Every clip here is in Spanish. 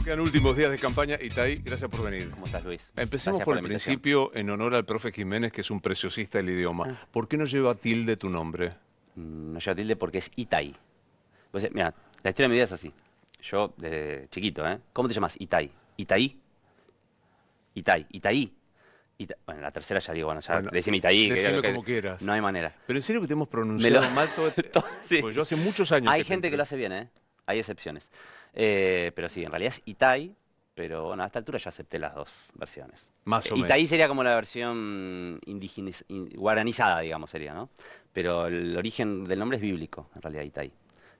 Quedan últimos días de campaña. Itay, gracias por venir. ¿Cómo estás, Luis? Empecemos Gracias por la el invitación. principio, en honor al profe Jiménez, que es un preciosista del idioma. ¿Por qué no lleva tilde tu nombre? No lleva tilde porque es Itay. Pues, mira, la historia de mi vida es así. Yo, desde chiquito, ¿eh? ¿Cómo te llamas? Itay. ¿Itaí? Itay. ¿Itaí? Bueno, la tercera ya digo, bueno, ya Bueno, decime Itaí. decime como quieras. No hay manera. Pero en serio que te hemos pronunciado mal todo. Sí. Pues yo hace muchos años Hay que te gente que lo entreno. hace bien, ¿eh? Hay excepciones. Pero sí, en realidad es Itay, pero bueno, a esta altura ya acepté las dos versiones. Más o menos. Itaí sería como la versión guaranizada, digamos, sería, ¿no? Pero el origen del nombre es bíblico, en realidad, Itaí.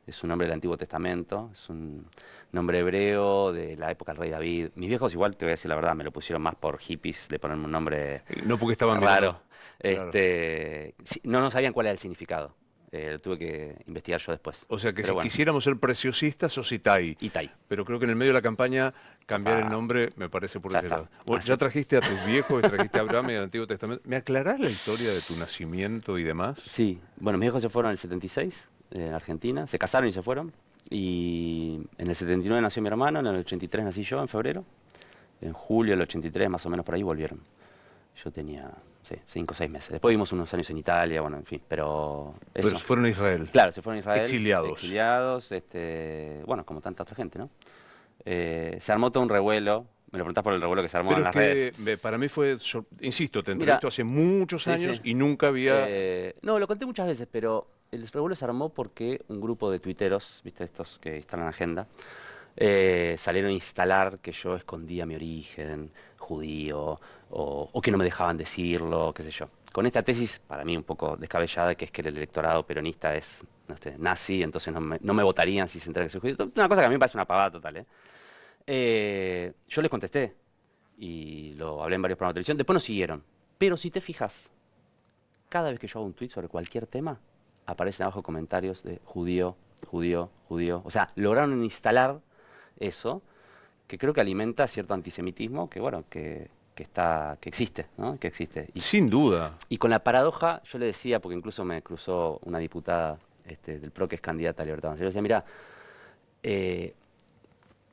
Es un nombre del Antiguo Testamento, es un nombre hebreo de la época del rey David. Mis viejos, igual te voy a decir la verdad, me lo pusieron más por hippies, de ponerme un nombre No porque estaban raro. mirando. Claro. Sí, no sabían cuál era el significado. Lo tuve que investigar yo después. O sea que Pero si bueno, quisiéramos ser preciosistas, sos Itay. Itaí. Pero creo que en el medio de la campaña cambiar el Ah, nombre me parece por ya ese está. lado. Bueno, Así. ya trajiste a tus viejos, trajiste a Abraham y al Antiguo Testamento. ¿Me aclarás la historia de tu nacimiento y demás? Sí, bueno, mis hijos se fueron en el 76, en Argentina, se casaron y se fueron. Y en el 79 nació mi hermano, en el 83 nací yo, en febrero. En julio del 83, más o menos por ahí, volvieron. Yo tenía, sí, 5 o 6 meses. Después vivimos unos años en Italia, bueno, en fin, pero eso. Pero fueron a Israel. Claro, se fueron a Israel. Exiliados. Exiliados, bueno, como tanta otra gente, ¿no? Se armó todo un revuelo. Me lo preguntás por el revuelo que se armó Pero en es las redes. que para mí fue, insisto, te Mira, entrevisto hace muchos sí, años sí. y nunca había... No, lo conté muchas veces, pero el revuelo se armó porque un grupo de tuiteros, viste, estos que instalan agenda, salieron a instalar que yo escondía mi origen judío o que no me dejaban decirlo, qué sé yo. Con esta tesis, para mí un poco descabellada, que es que el electorado peronista es nazi, entonces no me votarían si se entera que soy judío. Una cosa que a mí me parece una pavada total, yo les contesté y lo hablé en varios programas de televisión. Después nos siguieron. Pero si te fijas, cada vez que yo hago un tweet sobre cualquier tema, aparecen abajo comentarios de judío, judío, judío. O sea, lograron instalar eso, que creo que alimenta cierto antisemitismo que, bueno, que existe, ¿no? Que existe. Sin duda. Y con la paradoja, yo le decía, porque incluso me cruzó una diputada del PRO que es candidata a Libertad Avanza, yo le decía, mira,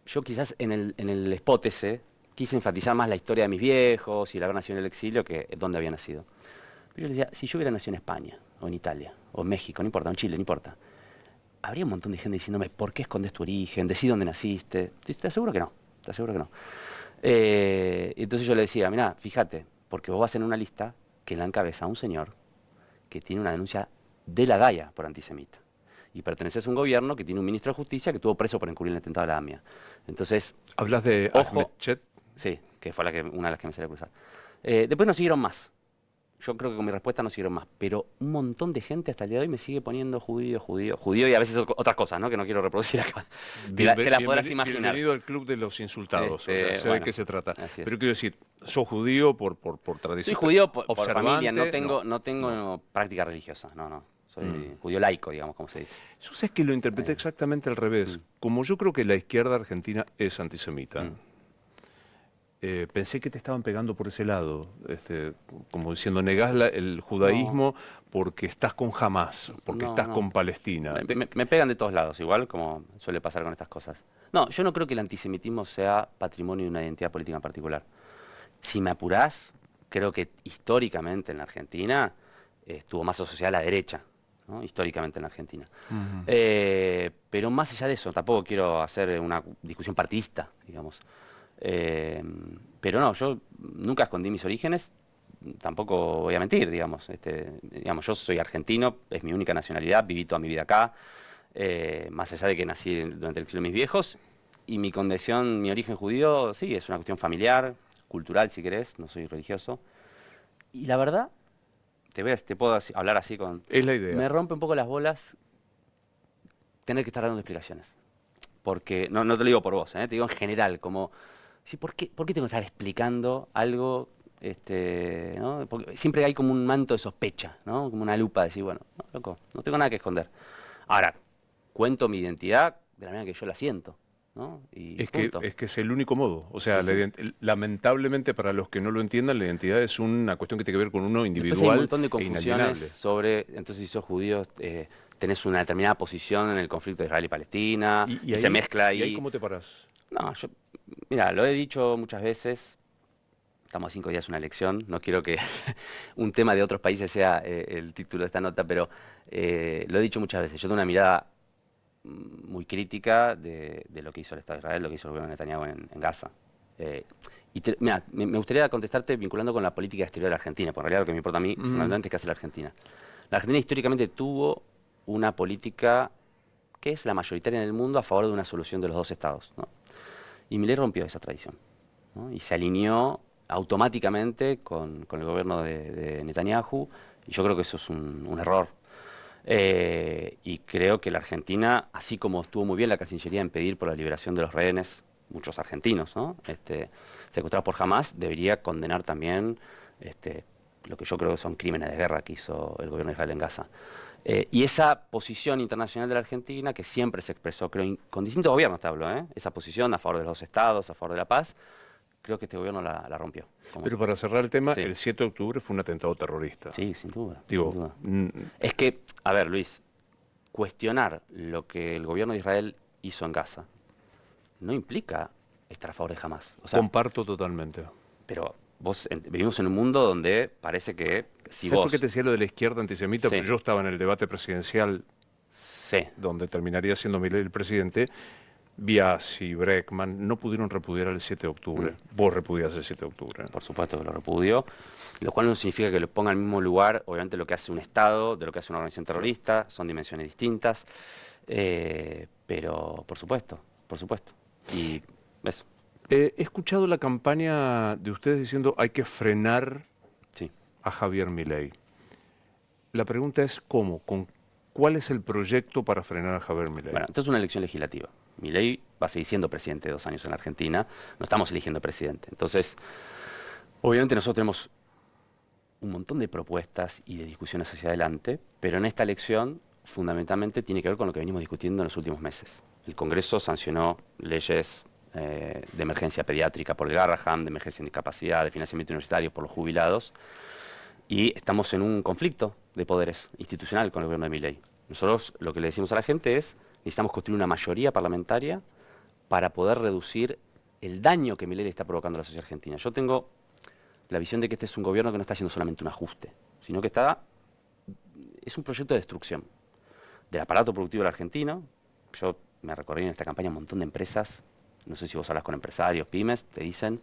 yo quizás en el spot ese quise enfatizar más la historia de mis viejos y el haber nacido en el exilio que dónde había nacido. Pero yo le decía, si yo hubiera nacido en España, o en Italia, o en México, no importa, o en Chile, no importa, habría un montón de gente diciéndome, ¿por qué escondes tu origen? Decí dónde naciste. Te aseguro que no, te aseguro que no. Entonces yo le decía, mira, fíjate, porque vos vas en una lista que la encabeza un señor que tiene una denuncia de la DAIA por antisemita. Y perteneces a un gobierno que tiene un ministro de Justicia que estuvo preso por encubrir el atentado de la AMIA. Entonces, ¿Hablas de ojo, Ahmed Chet? sí, que fue una de las que me salió a cruzar. Después nos siguieron más. Yo creo que con mi respuesta no siguieron más, pero un montón de gente hasta el día de hoy me sigue poniendo judío, judío, judío y a veces otras cosas, ¿no? Que no quiero reproducir acá. Te las podrás imaginar. Bienvenido al club de los insultados. O sea, sé bueno, de qué se trata. así es. Pero quiero decir, sos judío por tradición. Soy judío por observante, familia, no tengo práctica religiosa, no. Soy judío laico, digamos, como se dice. Yo sé que lo interpreté exactamente al revés. Como yo creo que la izquierda argentina es antisemita. Pensé que te estaban pegando por ese lado, como diciendo, negás el judaísmo porque estás con Hamás, porque estás con Palestina. Me pegan de todos lados, igual como suele pasar con estas cosas. No, yo no creo que el antisemitismo sea patrimonio de una identidad política en particular. Si me apurás, creo que históricamente en la Argentina estuvo más asociada a la derecha, ¿no? Históricamente en la Argentina. Pero más allá de eso, tampoco quiero hacer una discusión partidista, digamos. Pero no, yo nunca escondí mis orígenes, tampoco voy a mentir, digamos. Yo soy argentino, es mi única nacionalidad, viví toda mi vida acá, más allá de que nací durante el exilio de mis viejos, y mi condición, mi origen judío, sí, es una cuestión familiar, cultural si querés, no soy religioso. Y la verdad, te puedo hablar así con... Es la idea. Me rompe un poco las bolas tener que estar dando explicaciones. Porque, no te lo digo por vos, te digo en general, como... Sí, ¿por qué tengo que estar explicando algo? ¿No? Porque siempre hay como un manto de sospecha, ¿no? Como una lupa de decir, bueno, no, loco, no tengo nada que esconder. Ahora, cuento mi identidad de la manera que yo la siento, ¿no? Y es que es el único modo. O sea, sí. lamentablemente para los que no lo entiendan, la identidad es una cuestión que tiene que ver con uno individual. Después hay un montón de e confusiones inalienable. sobre, entonces si sos judío, tenés una determinada posición en el conflicto de Israel y Palestina, y ahí, se mezcla ahí. ¿Y ahí cómo te parás? No, Mira, lo he dicho muchas veces, estamos a 5 días de una elección, no quiero que un tema de otros países sea el título de esta nota, pero lo he dicho muchas veces, yo tengo una mirada muy crítica de lo que hizo el Estado de Israel, lo que hizo el gobierno de Netanyahu en Gaza. Mira, me gustaría contestarte vinculando con la política exterior de la Argentina, porque en realidad lo que me importa a mí fundamentalmente es qué hace la Argentina. La Argentina históricamente tuvo una política que es la mayoritaria en el mundo a favor de una solución de los dos estados, ¿no? Y Milei rompió esa tradición, ¿no? Y se alineó automáticamente con el gobierno de Netanyahu, y yo creo que eso es un error. Y creo que la Argentina, así como estuvo muy bien la Cancillería en pedir por la liberación de los rehenes, muchos argentinos, ¿no? Secuestrados por Hamas, debería condenar también lo que yo creo que son crímenes de guerra que hizo el gobierno de Israel en Gaza. Y esa posición internacional de la Argentina, que siempre se expresó, creo, con distintos gobiernos te hablo, esa posición a favor de los estados, a favor de la paz, creo que este gobierno la rompió. Pero para cerrar el tema, Sí. el 7 de octubre fue un atentado terrorista. Sí, sin duda. Digo, Sin duda. Es que, a ver, Luis, cuestionar lo que el gobierno de Israel hizo en Gaza no implica estar a favor de Hamas. O sea, comparto totalmente. pero vivimos en un mundo donde parece que si ¿Sabes vos... por qué te decía lo de la izquierda antisemita? Sí. Porque yo estaba en el debate presidencial Sí. donde terminaría siendo Milei el presidente. Biasi, Breckman no pudieron repudiar el 7 de octubre. Vos repudias el 7 de octubre. Por supuesto que lo repudio, lo cual no significa que lo ponga al mismo lugar, obviamente, lo que hace un Estado, de lo que hace una organización terrorista, son dimensiones distintas, pero por supuesto, por supuesto. Y eso, He escuchado la campaña de ustedes diciendo hay que frenar sí. a Javier Milei. La pregunta es ¿cómo? ¿Cuál es el proyecto para frenar a Javier Milei? Bueno, entonces es una elección legislativa. Milei va a seguir siendo presidente 2 años en la Argentina, no estamos eligiendo presidente. Entonces, obviamente nosotros tenemos un montón de propuestas y de discusiones hacia adelante, pero en esta elección fundamentalmente tiene que ver con lo que venimos discutiendo en los últimos meses. El Congreso sancionó leyes de emergencia pediátrica por el Garrahan, de emergencia en discapacidad, de financiamiento universitario por los jubilados, y estamos en un conflicto de poderes institucional con el gobierno de Milei. Nosotros lo que le decimos a la gente es, necesitamos construir una mayoría parlamentaria para poder reducir el daño que Milei le está provocando a la sociedad argentina. Yo tengo la visión de que este es un gobierno que no está haciendo solamente un ajuste, sino que es un proyecto de destrucción del aparato productivo argentino. Yo me recorrí en esta campaña un montón de empresas, no sé si vos hablas con empresarios, pymes, te dicen,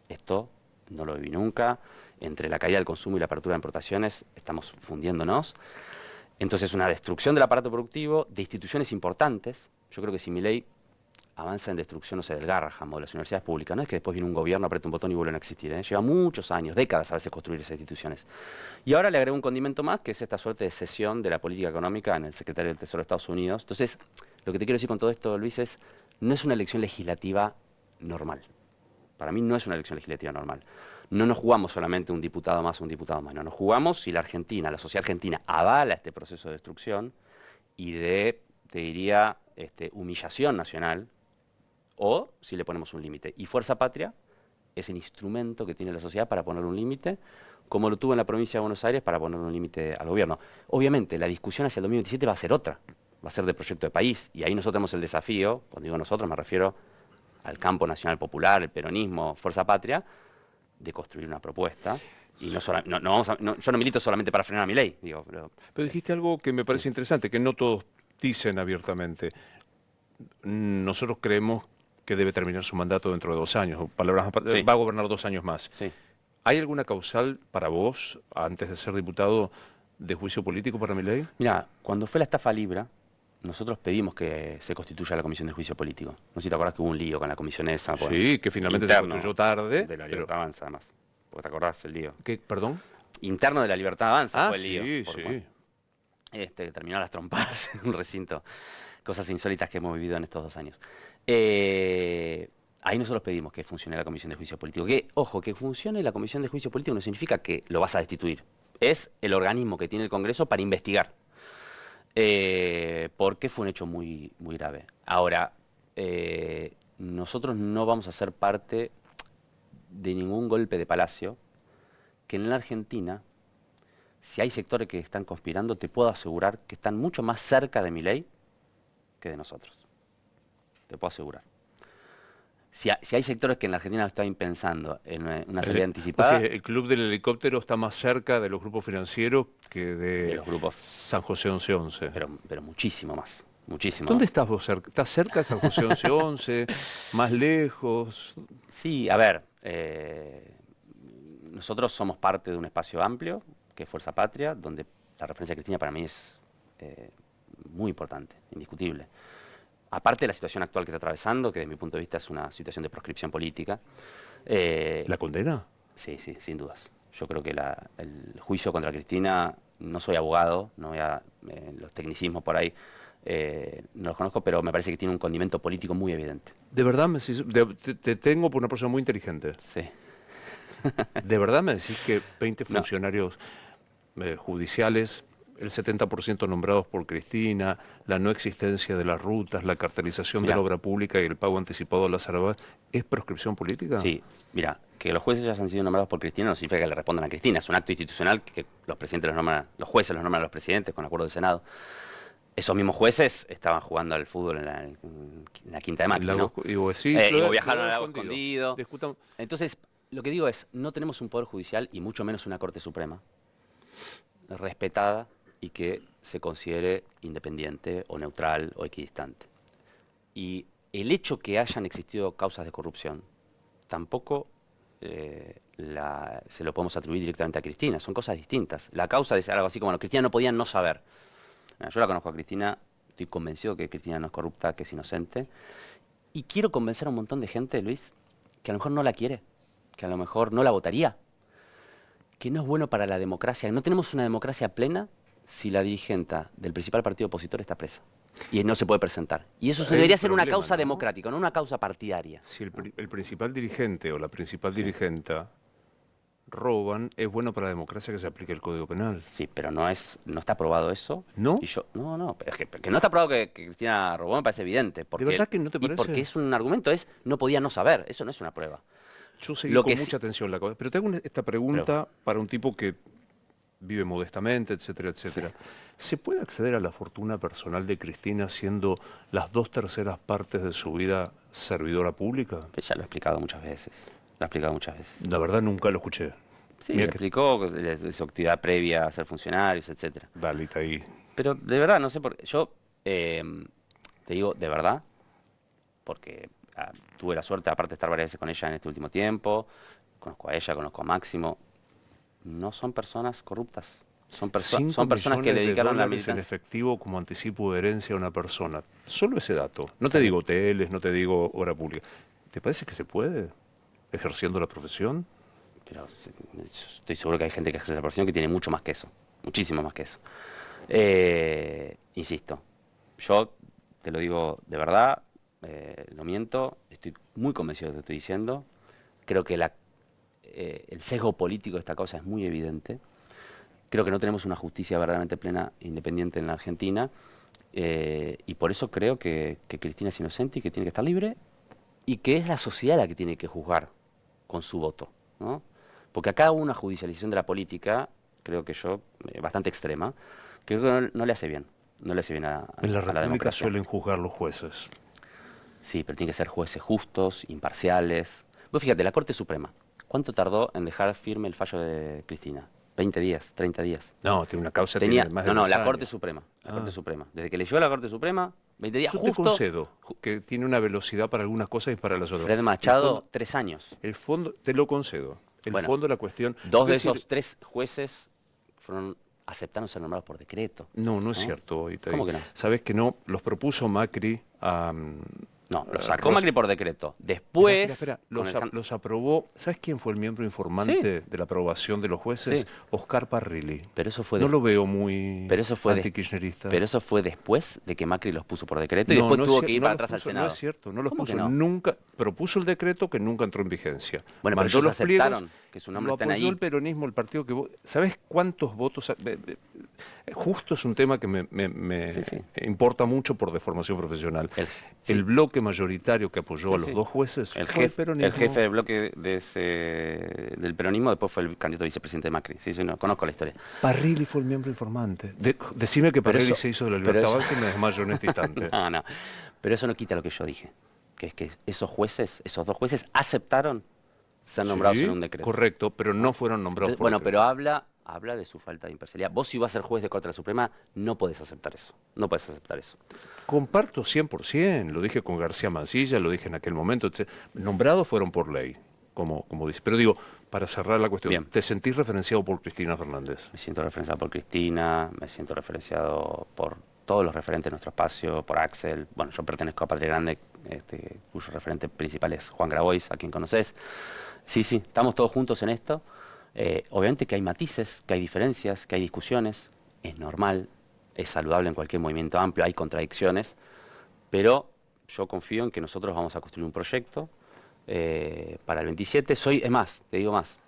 esto no lo viví nunca, entre la caída del consumo y la apertura de importaciones estamos fundiéndonos. Entonces, una destrucción del aparato productivo, de instituciones importantes. Yo creo que si Milei avanza en destrucción, no sé, del Garrahan o de las universidades públicas, no es que después viene un gobierno, aprieta un botón y vuelven a existir, ¿eh? Lleva muchos años, décadas a veces construir esas instituciones. Y ahora le agrego un condimento más, que es esta suerte de cesión de la política económica en el secretario del Tesoro de Estados Unidos. Entonces, lo que te quiero decir con todo esto, Luis, es, no es una elección legislativa normal. Para mí no es una elección legislativa normal. No nos jugamos solamente un diputado más o un diputado menos, nos jugamos si la Argentina, la sociedad argentina, avala este proceso de destrucción y de, te diría, humillación nacional, o si le ponemos un límite. Y Fuerza Patria es el instrumento que tiene la sociedad para poner un límite, como lo tuvo en la provincia de Buenos Aires para poner un límite al gobierno. Obviamente, la discusión hacia el 2027 va a ser otra, va a ser de proyecto de país, y ahí nosotros tenemos el desafío, cuando digo nosotros me refiero al campo nacional popular, el peronismo, Fuerza Patria, de construir una propuesta. Y yo no milito solamente para frenar a Milei, digo. Pero dijiste algo que me parece interesante, que no todos dicen abiertamente. Nosotros creemos que debe terminar su mandato dentro de 2 años. Palabras, Sí. va a gobernar 2 años más. Sí. ¿Hay alguna causal para vos, antes de ser diputado, de juicio político para Milei? Mira, cuando fue la estafa Libra, nosotros pedimos que se constituya la comisión de juicio político. No sé si te acordás que hubo un lío con la comisión esa. Sí, que finalmente se constituyó tarde. De la Libertad Avanza, además. Porque te acordás el lío. ¿Qué? ¿Perdón? Interno de la Libertad Avanza fue el sí, lío. sí. Bueno, terminó a las trompadas en un recinto. Cosas insólitas que hemos vivido en estos 2 años. Ahí nosotros pedimos que funcione la comisión de juicio político. Que, ojo, que funcione la comisión de juicio político no significa que lo vas a destituir. Es el organismo que tiene el Congreso para investigar. Porque fue un hecho muy, muy grave. Ahora, nosotros no vamos a ser parte de ningún golpe de palacio, que en la Argentina, si hay sectores que están conspirando, te puedo asegurar que están mucho más cerca de Milei que de nosotros. Te puedo asegurar. Si hay sectores que en la Argentina están pensando en una salida O anticipada, sea, el club del helicóptero está más cerca de los grupos financieros que de de los grupos, San José 1111. pero muchísimo más, muchísimo ¿Dónde más. estás vos? ¿Estás cerca de San José 1111? ¿Más lejos? Sí, a ver, nosotros somos parte de un espacio amplio, que es Fuerza Patria, donde la referencia de Cristina para mí es eh, muy importante, indiscutible. Aparte de la situación actual que está atravesando, que desde mi punto de vista es una situación de proscripción política, ¿La condena? sí, sí, sin dudas. Yo creo que el juicio contra Cristina, no soy abogado, no voy a, los tecnicismos por ahí no los conozco, pero me parece que tiene un condimento político muy evidente. ¿De verdad me decís, te tengo por una persona muy inteligente? Sí. ¿De verdad me decís que 20 No, funcionarios judiciales, el 70% nombrados por Cristina, la no existencia de las rutas, la cartelización de mira, la obra pública y el pago anticipado a las arabas, es proscripción política? sí, mira, que los jueces ya han sido nombrados por Cristina no significa que le respondan a Cristina, es un acto institucional que los presidentes los nombran, los jueces los nombran a los presidentes con acuerdo del Senado. Esos mismos jueces estaban jugando al fútbol en la quinta de Macri, ¿no? Y viajaron al lago escondido. Discutan. Entonces, lo que digo es, no tenemos un poder judicial y mucho menos una Corte Suprema respetada y que se considere independiente o neutral o equidistante. Y el hecho que hayan existido causas de corrupción tampoco se lo podemos atribuir directamente a Cristina, son cosas distintas. La causa es algo así como, bueno, Cristina no podía no saber. Yo la conozco a Cristina, estoy convencido que Cristina no es corrupta, que es inocente. Y quiero convencer a un montón de gente, Luis, que a lo mejor no la quiere, que a lo mejor no la votaría, que no es bueno para la democracia. No tenemos una democracia plena si la dirigente del principal partido opositor está presa y no se puede presentar. Y eso Hay debería un ser una problema, causa ¿no? democrática, no una causa partidaria. Si el principal dirigente o la principal Sí. dirigenta roban, es bueno para la democracia que se aplique el Código Penal. Sí, pero no está aprobado eso. ¿No? Y no, pero es que no está aprobado que Cristina robó me parece evidente. ¿De verdad que no te Y parece? porque es un argumento, no podía no saber, eso no es una prueba. Yo seguí Lo con que mucha sí, atención la cosa. Pero te hago esta pregunta para un tipo que vive modestamente, etcétera, etcétera. ¿Se puede acceder a la fortuna personal de Cristina siendo las 2/3 partes de su vida servidora pública? ya lo he explicado muchas veces. Lo he explicado muchas veces. La verdad nunca lo escuché. Sí, Mira le que explicó su actividad previa a ser funcionarios, etcétera. Dalita ahí. Pero de verdad, no sé por qué. Yo te digo de verdad, porque tuve la suerte, aparte de estar varias veces con ella en este último tiempo, conozco a ella, conozco a Máximo, no son personas corruptas. Son 5 personas que le millones de dedicaron la dólares en militancia. efectivo como anticipo de herencia a una persona. Solo ese dato. No te digo hoteles, no te digo obra pública. ¿Te parece que se puede ejerciendo la profesión? Pero estoy seguro que hay gente que ejerce la profesión que tiene mucho más que eso, muchísimo más que eso. Insisto, yo te lo digo de verdad, no miento, estoy muy convencido de lo que estoy diciendo. Creo que el sesgo político de esta cosa es muy evidente. Creo que no tenemos una justicia verdaderamente plena e independiente en la Argentina. Y por eso creo que Cristina es inocente y que tiene que estar libre y que es la sociedad la que tiene que juzgar con su voto, ¿no? Porque acá hubo una judicialización de la política, creo que bastante extrema, que creo que no le hace bien. No le hace bien a En la a la República democracia. suelen juzgar los jueces. Sí, pero tienen que ser jueces justos, imparciales. Vos fíjate, la Corte Suprema, ¿cuánto tardó en dejar firme el fallo de Cristina? 20 días, 30 días. No, tiene una causa, tiene más de No, 10 la años. Corte Suprema. La Corte Suprema. Desde que le llegó a la Corte Suprema, 20 días Yo justo. te concedo que tiene una velocidad para algunas cosas y para las otras. Fred Machado, 3 años. El fondo, te lo concedo. El Bueno, fondo de la cuestión. Dos es de decir, esos 3 jueces aceptaron ser nombrados por decreto. No, no es ¿no? cierto. ¿Cómo que no? Sabes que no, los propuso Macri a... No, lo sacó Ros- Macri por decreto. Después, Espera, con el los aprobó. ¿Sabes quién fue el miembro informante de la aprobación de los jueces? Sí. Oscar Parrilli. pero eso fue No de- lo veo muy pero eso fue de- antikirchnerista. pero eso fue después de que Macri los puso por decreto y No, después no es tuvo cier- que ir no para los atrás al puso, Senado. No es cierto, no los ¿Cómo que puso. no? Nunca propuso el decreto que nunca entró en vigencia. Bueno, pero Mandó ellos los pliegos, aceptaron que su nombre lo estén apoyó ahí. el peronismo, el partido que vos... ¿Sabes cuántos votos? Justo es un tema que me Sí, sí. importa mucho por deformación profesional. Sí. El bloque mayoritario que apoyó Sí, a los sí. dos jueces El fue el peronismo. jefe del bloque del peronismo después fue el candidato a vicepresidente de Macri. Sí, no, conozco la historia. Parrilli fue el miembro informante. Decime que Pero Parrilli eso- se hizo de la pero libertad eso- avanza y me desmayo en este instante. No, no. Pero eso no quita lo que yo dije. que es que esos dos jueces aceptaron ser nombrados Sí, en un decreto. correcto, pero no fueron nombrados Entonces, por bueno, pero decreto. habla de su falta de imparcialidad. Vos si vas a ser juez de Corte de la Suprema, no podés aceptar eso. No podés aceptar eso. Comparto 100%, lo dije con García Mancilla, lo dije en aquel momento, nombrados fueron por ley, como dice. Pero digo, para cerrar la cuestión, Bien. ¿te sentís referenciado por Cristina Fernández? Me siento referenciado por Cristina, me siento referenciado por todos los referentes de nuestro espacio, por Axel. Bueno, yo pertenezco a Patria Grande, cuyo referente principal es Juan Grabois, a quien conocés. Sí, estamos todos juntos en esto. Obviamente que hay matices, que hay diferencias, que hay discusiones. Es normal, es saludable en cualquier movimiento amplio, hay contradicciones. Pero yo confío en que nosotros vamos a construir un proyecto para el 27. Es más, te digo más.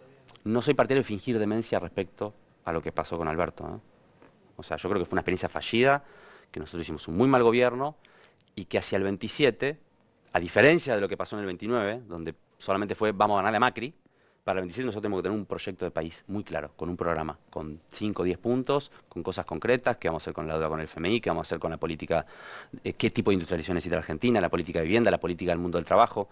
No soy partidario de fingir demencia respecto a lo que pasó con Alberto, ¿no? O sea, yo creo que fue una experiencia fallida, que nosotros hicimos un muy mal gobierno y que hacia el 27, a diferencia de lo que pasó en el 29, donde solamente fue vamos a ganarle a Macri, para el 27 nosotros tenemos que tener un proyecto de país muy claro, con un programa, con 5 o 10 puntos, con cosas concretas, qué vamos a hacer con la deuda con el FMI, qué vamos a hacer con la política, qué tipo de industrialización necesita la Argentina, la política de vivienda, la política del mundo del trabajo.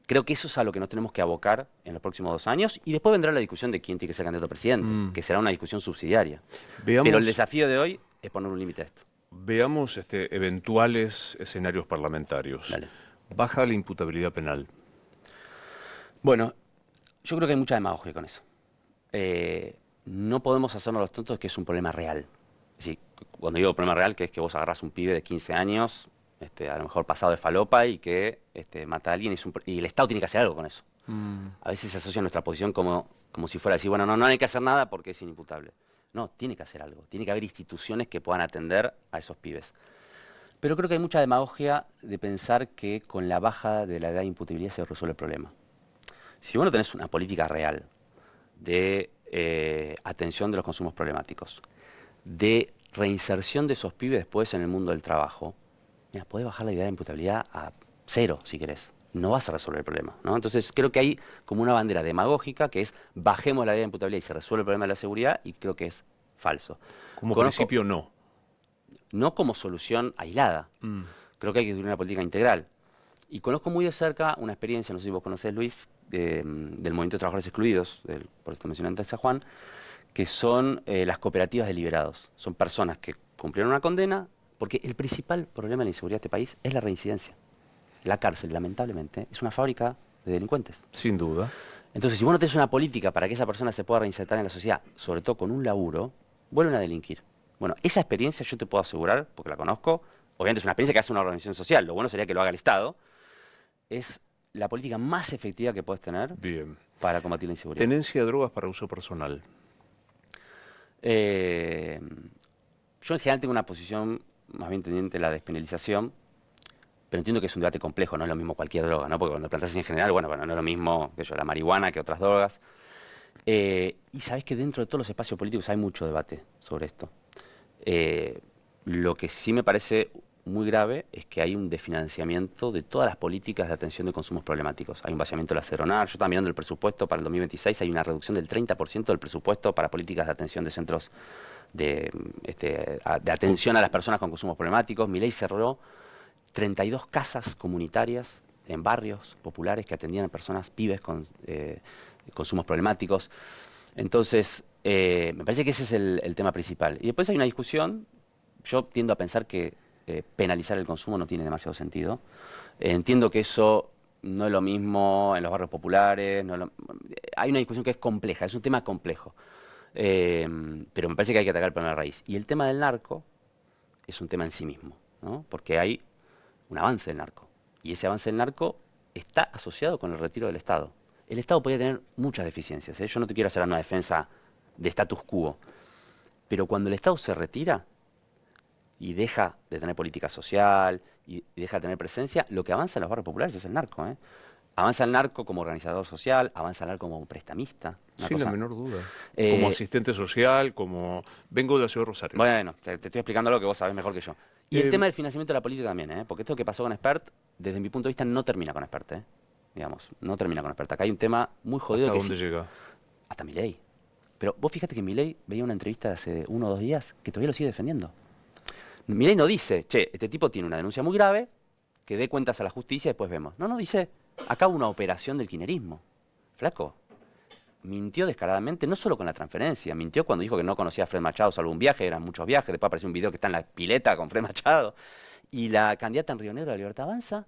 Creo que eso es a lo que nos tenemos que abocar en los próximos 2 años y después vendrá la discusión de quién tiene que ser candidato a presidente, que será una discusión subsidiaria. Pero el Veamos, desafío de hoy es poner un límite a esto. veamos eventuales escenarios parlamentarios. Dale. Baja la imputabilidad penal. Bueno, yo creo que hay mucha demagogia con eso. No podemos hacernos los tontos que es un problema real. Es decir, cuando digo problema real, que es que vos agarrás un pibe de 15 años, a lo mejor pasado de falopa y que mata a alguien y el Estado tiene que hacer algo con eso. A veces se asocia nuestra posición como si fuera decir, bueno, no hay que hacer nada porque es inimputable. No, tiene que hacer algo. Tiene que haber instituciones que puedan atender a esos pibes. Pero creo que hay mucha demagogia de pensar que con la baja de la edad de imputabilidad se resuelve el problema. Si vos no tenés una política real de atención de los consumos problemáticos, de reinserción de esos pibes después en el mundo del trabajo, mira, podés bajar la idea de imputabilidad a 0 si querés. No vas a resolver el problema, ¿no? Entonces creo que hay como una bandera demagógica que es bajemos la idea de imputabilidad y se resuelve el problema de la seguridad, y creo que es falso. Como Conozco, principio, no. no como solución aislada. Creo que hay que tener una política integral. Y conozco muy de cerca una experiencia, no sé si vos conocés, Luis, del Movimiento de Trabajadores Excluidos, por esto mencioné antes a Juan, que son las cooperativas de liberados. Son personas que cumplieron una condena, porque el principal problema de la inseguridad de este país es la reincidencia. La cárcel, lamentablemente, es una fábrica de delincuentes. Sin duda. Entonces, si vos no tenés una política para que esa persona se pueda reinsertar en la sociedad, sobre todo con un laburo, vuelven a delinquir. Bueno, esa experiencia yo te puedo asegurar, porque la conozco, obviamente es una experiencia que hace una organización social, lo bueno sería que lo haga el Estado, es la política más efectiva que puedes tener Bien. para combatir la inseguridad. Tenencia de drogas para uso personal. Yo en general tengo una posición más bien tendiente a la despenalización, pero entiendo que es un debate complejo, no es lo mismo cualquier droga, ¿no? Porque cuando planteas en general, bueno, no es lo mismo que la marihuana que otras drogas. Y sabés que dentro de todos los espacios políticos hay mucho debate sobre esto. Lo que sí me parece muy grave es que hay un desfinanciamiento de todas las políticas de atención de consumos problemáticos. Hay un vaciamiento de la Seronar. Yo estaba mirando el presupuesto para el 2026, hay una reducción del 30% del presupuesto para políticas de atención de centros de atención a las personas con consumos problemáticos. Milei cerró 32 casas comunitarias en barrios populares que atendían a personas, pibes con consumos problemáticos. Entonces, me parece que ese es el tema principal. Y después hay una discusión. Yo tiendo a pensar que penalizar el consumo no tiene demasiado sentido. Entiendo que eso no es lo mismo en los barrios populares. Hay una discusión que es compleja, es un tema complejo. Pero me parece que hay que atacar el problema de raíz. Y el tema del narco es un tema en sí mismo, ¿no? Porque hay un avance del narco. Y ese avance del narco está asociado con el retiro del Estado. El Estado podría tener muchas deficiencias, ¿eh? Yo no te quiero hacer una defensa de status quo. Pero cuando el Estado se retira y deja de tener política social y deja de tener presencia, lo que avanza en los barrios populares es el narco, ¿eh? Avanza el narco como organizador social, avanza el narco como prestamista. Sin la menor duda. Como asistente social, como... Vengo de la ciudad de Rosario. Bueno, te estoy explicando algo que vos sabés mejor que yo. Y el tema del financiamiento de la política también, ¿eh? Porque esto que pasó con Expert, desde mi punto de vista, no termina con Expert, ¿eh? Digamos, no termina con Expert. Acá hay un tema muy jodido. ¿Hasta dónde llega? Hasta Milei. Pero vos fíjate que Milei veía una entrevista de hace 1 o 2 días que todavía lo sigue defendiendo. Milei no dice, che, este tipo tiene una denuncia muy grave, que dé cuentas a la justicia y después vemos. No, dice, acá hubo una operación del kirchnerismo. Flaco, mintió descaradamente, no solo con la transferencia, mintió cuando dijo que no conocía a Fred Machado, salvo un viaje, eran muchos viajes, después apareció un video que está en la pileta con Fred Machado. Y la candidata en Río Negro de la Libertad Avanza,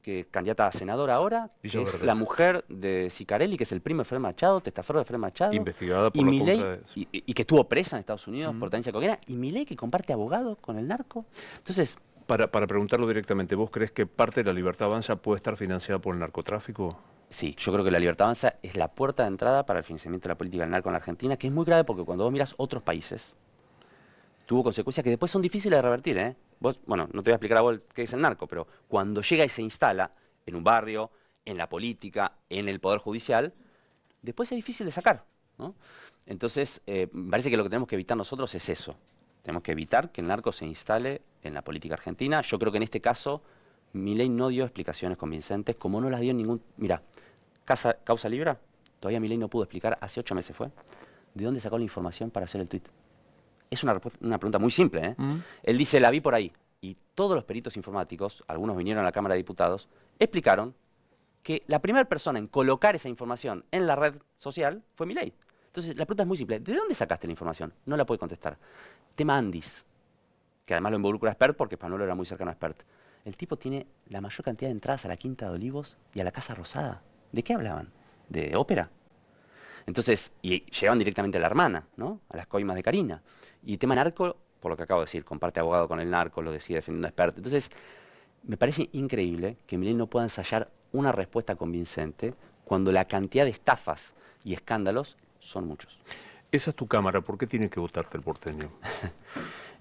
que es candidata a senadora ahora, que es la mujer de Sicarelli, que es el primo de Fred Machado, testaferro de Fred Machado. Investigada por la compra de eso. Y que estuvo presa en Estados Unidos por tenencia de cocaína. Y Milei, que comparte abogado con el narco. Entonces... Para preguntarlo directamente, ¿vos crees que parte de la Libertad Avanza puede estar financiada por el narcotráfico? Sí, yo creo que la Libertad Avanza es la puerta de entrada para el financiamiento de la política del narco en la Argentina, que es muy grave porque cuando vos mirás otros países, tuvo consecuencias que después son difíciles de revertir, ¿eh? Vos, bueno, no te voy a explicar a vos qué es el narco, pero cuando llega y se instala en un barrio, en la política, en el Poder Judicial, después es difícil de sacar, ¿no? Entonces, me parece que lo que tenemos que evitar nosotros es eso. Tenemos que evitar que el narco se instale en la política argentina. Yo creo que en este caso, Milei no dio explicaciones convincentes, como no las dio ningún... Mira, causa Libra, todavía Milei no pudo explicar, hace 8 meses fue, de dónde sacó la información para hacer el tuit. Es una pregunta muy simple, ¿eh? Él dice, la vi por ahí. Y todos los peritos informáticos, algunos vinieron a la Cámara de Diputados, explicaron que la primera persona en colocar esa información en la red social fue Milei. Entonces, la pregunta es muy simple. ¿De dónde sacaste la información? No la puede contestar. Tema Andis, que además lo involucra a Spert porque Spagnolo era muy cercano a Spert. El tipo tiene la mayor cantidad de entradas a la Quinta de Olivos y a la Casa Rosada. ¿De qué hablaban? ¿De ópera? Entonces, y llegaban directamente a la hermana, ¿no? A las coimas de Karina. Y tema narco, por lo que acabo de decir, comparte abogado con el narco, lo decide defendiendo a Spert. Entonces, me parece increíble que Milei no pueda ensayar una respuesta convincente cuando la cantidad de estafas y escándalos son muchos. Esa es tu cámara, ¿por qué tiene que votarte el porteño?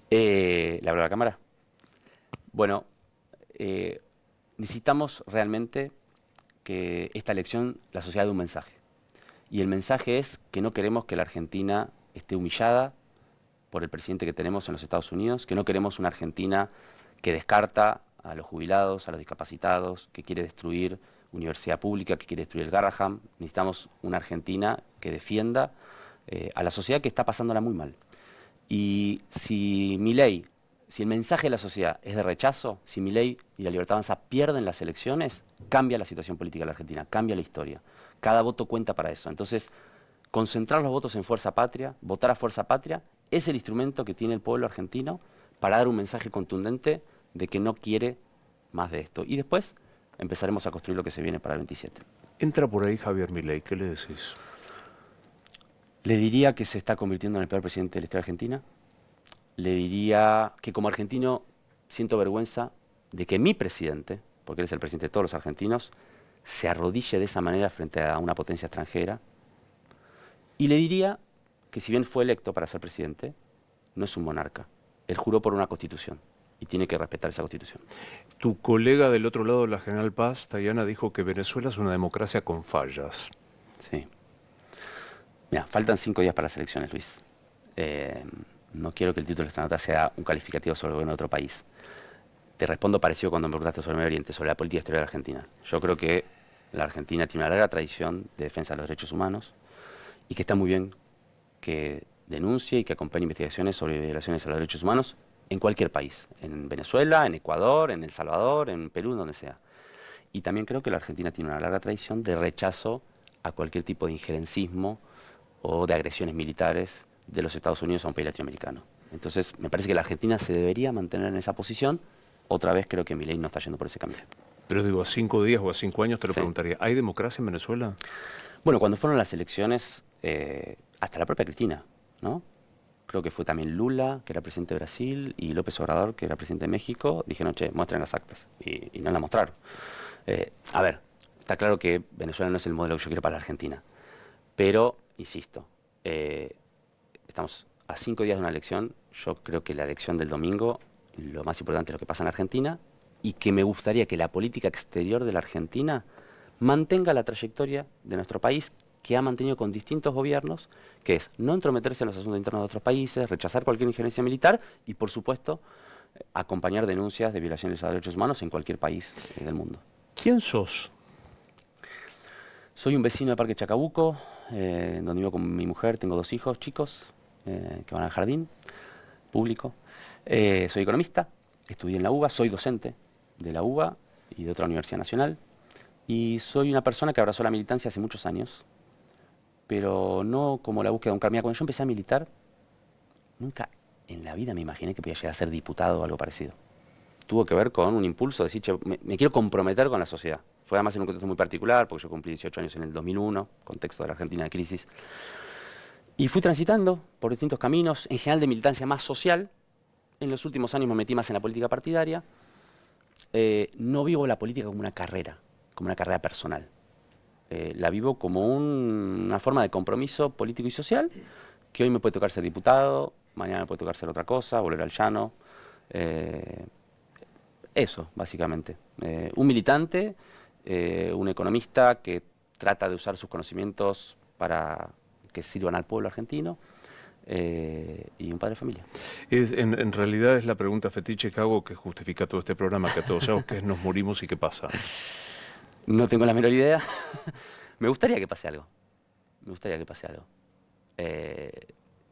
¿Le hablo a la cámara? Bueno, necesitamos realmente que esta elección la sociedad dé un mensaje. Y el mensaje es que no queremos que la Argentina esté humillada por el presidente que tenemos en los Estados Unidos, que no queremos una Argentina que descarta a los jubilados, a los discapacitados, que quiere destruir universidad pública, que quiere destruir el Garrahan. Necesitamos una Argentina que defienda a la sociedad que está pasándola muy mal. Y si Milei, si el mensaje de la sociedad es de rechazo, si Milei y la Libertad Avanza pierden las elecciones, cambia la situación política de la Argentina, cambia la historia. Cada voto cuenta para eso. Entonces, concentrar los votos en Fuerza Patria, votar a Fuerza Patria, es el instrumento que tiene el pueblo argentino para dar un mensaje contundente de que no quiere más de esto. Y después empezaremos a construir lo que se viene para el 27. Entra por ahí Javier Milei, ¿qué le decís? Le diría que se está convirtiendo en el peor presidente de la historia argentina. Le diría que como argentino siento vergüenza de que mi presidente, porque él es el presidente de todos los argentinos, se arrodille de esa manera frente a una potencia extranjera. Y le diría que si bien fue electo para ser presidente, no es un monarca. Él juró por una constitución y tiene que respetar esa constitución. Tu colega del otro lado de la General Paz, Tayana, dijo que Venezuela es una democracia con fallas. Sí. Mira, faltan 5 días para las elecciones, Luis. No quiero que el título de esta nota sea un calificativo sobre el gobierno de otro país. Te respondo parecido cuando me preguntaste sobre el Medio Oriente, sobre la política exterior de la Argentina. Yo creo que la Argentina tiene una larga tradición de defensa de los derechos humanos y que está muy bien que denuncie y que acompañe investigaciones sobre violaciones a los derechos humanos en cualquier país. En Venezuela, en Ecuador, en El Salvador, en Perú, en donde sea. Y también creo que la Argentina tiene una larga tradición de rechazo a cualquier tipo de injerencismo o de agresiones militares de los Estados Unidos a un país latinoamericano. Entonces, me parece que la Argentina se debería mantener en esa posición. Otra vez creo que Milei no está yendo por ese camino. Pero digo, a 5 días o a 5 años te lo preguntaría, ¿hay democracia en Venezuela? Bueno, cuando fueron las elecciones, hasta la propia Cristina, ¿no? Creo que fue también Lula, que era presidente de Brasil, y López Obrador, que era presidente de México, dijeron, che, muestren las actas. Y no las mostraron. A ver, está claro que Venezuela no es el modelo que yo quiero para la Argentina. Pero, insisto, estamos a 5 días de una elección. Yo creo que la elección del domingo, lo más importante es lo que pasa en la Argentina, y que me gustaría que la política exterior de la Argentina mantenga la trayectoria de nuestro país, que ha mantenido con distintos gobiernos, que es no entrometerse en los asuntos internos de otros países, rechazar cualquier injerencia militar y, por supuesto, acompañar denuncias de violaciones a derechos humanos en cualquier país del mundo. ¿Quién sos? Soy un vecino de Parque Chacabuco, donde vivo con mi mujer, tengo 2 hijos chicos que van al jardín público. Soy economista, estudié en la UBA, soy docente de la UBA y de otra universidad nacional. Y soy una persona que abrazó la militancia hace muchos años, pero no como la búsqueda de un camino. Cuando yo empecé a militar, nunca en la vida me imaginé que podía llegar a ser diputado o algo parecido. Tuvo que ver con un impulso de decir, che, me quiero comprometer con la sociedad. Fue además en un contexto muy particular, porque yo cumplí 18 años en el 2001, contexto de la Argentina de crisis. Y fui transitando por distintos caminos, en general de militancia más social. En los últimos años me metí más en la política partidaria. No vivo la política como una carrera personal. La vivo como una forma de compromiso político y social, que hoy me puede tocar ser diputado, mañana me puede tocar ser otra cosa, volver al llano. Eso, básicamente. Un militante, un economista que trata de usar sus conocimientos para que sirvan al pueblo argentino, y un padre de familia. En realidad es la pregunta fetiche que hago que justifica todo este programa, que todos sabemos que es nos morimos y qué pasa. No tengo la menor idea. Me gustaría que pase algo. Me gustaría que pase algo.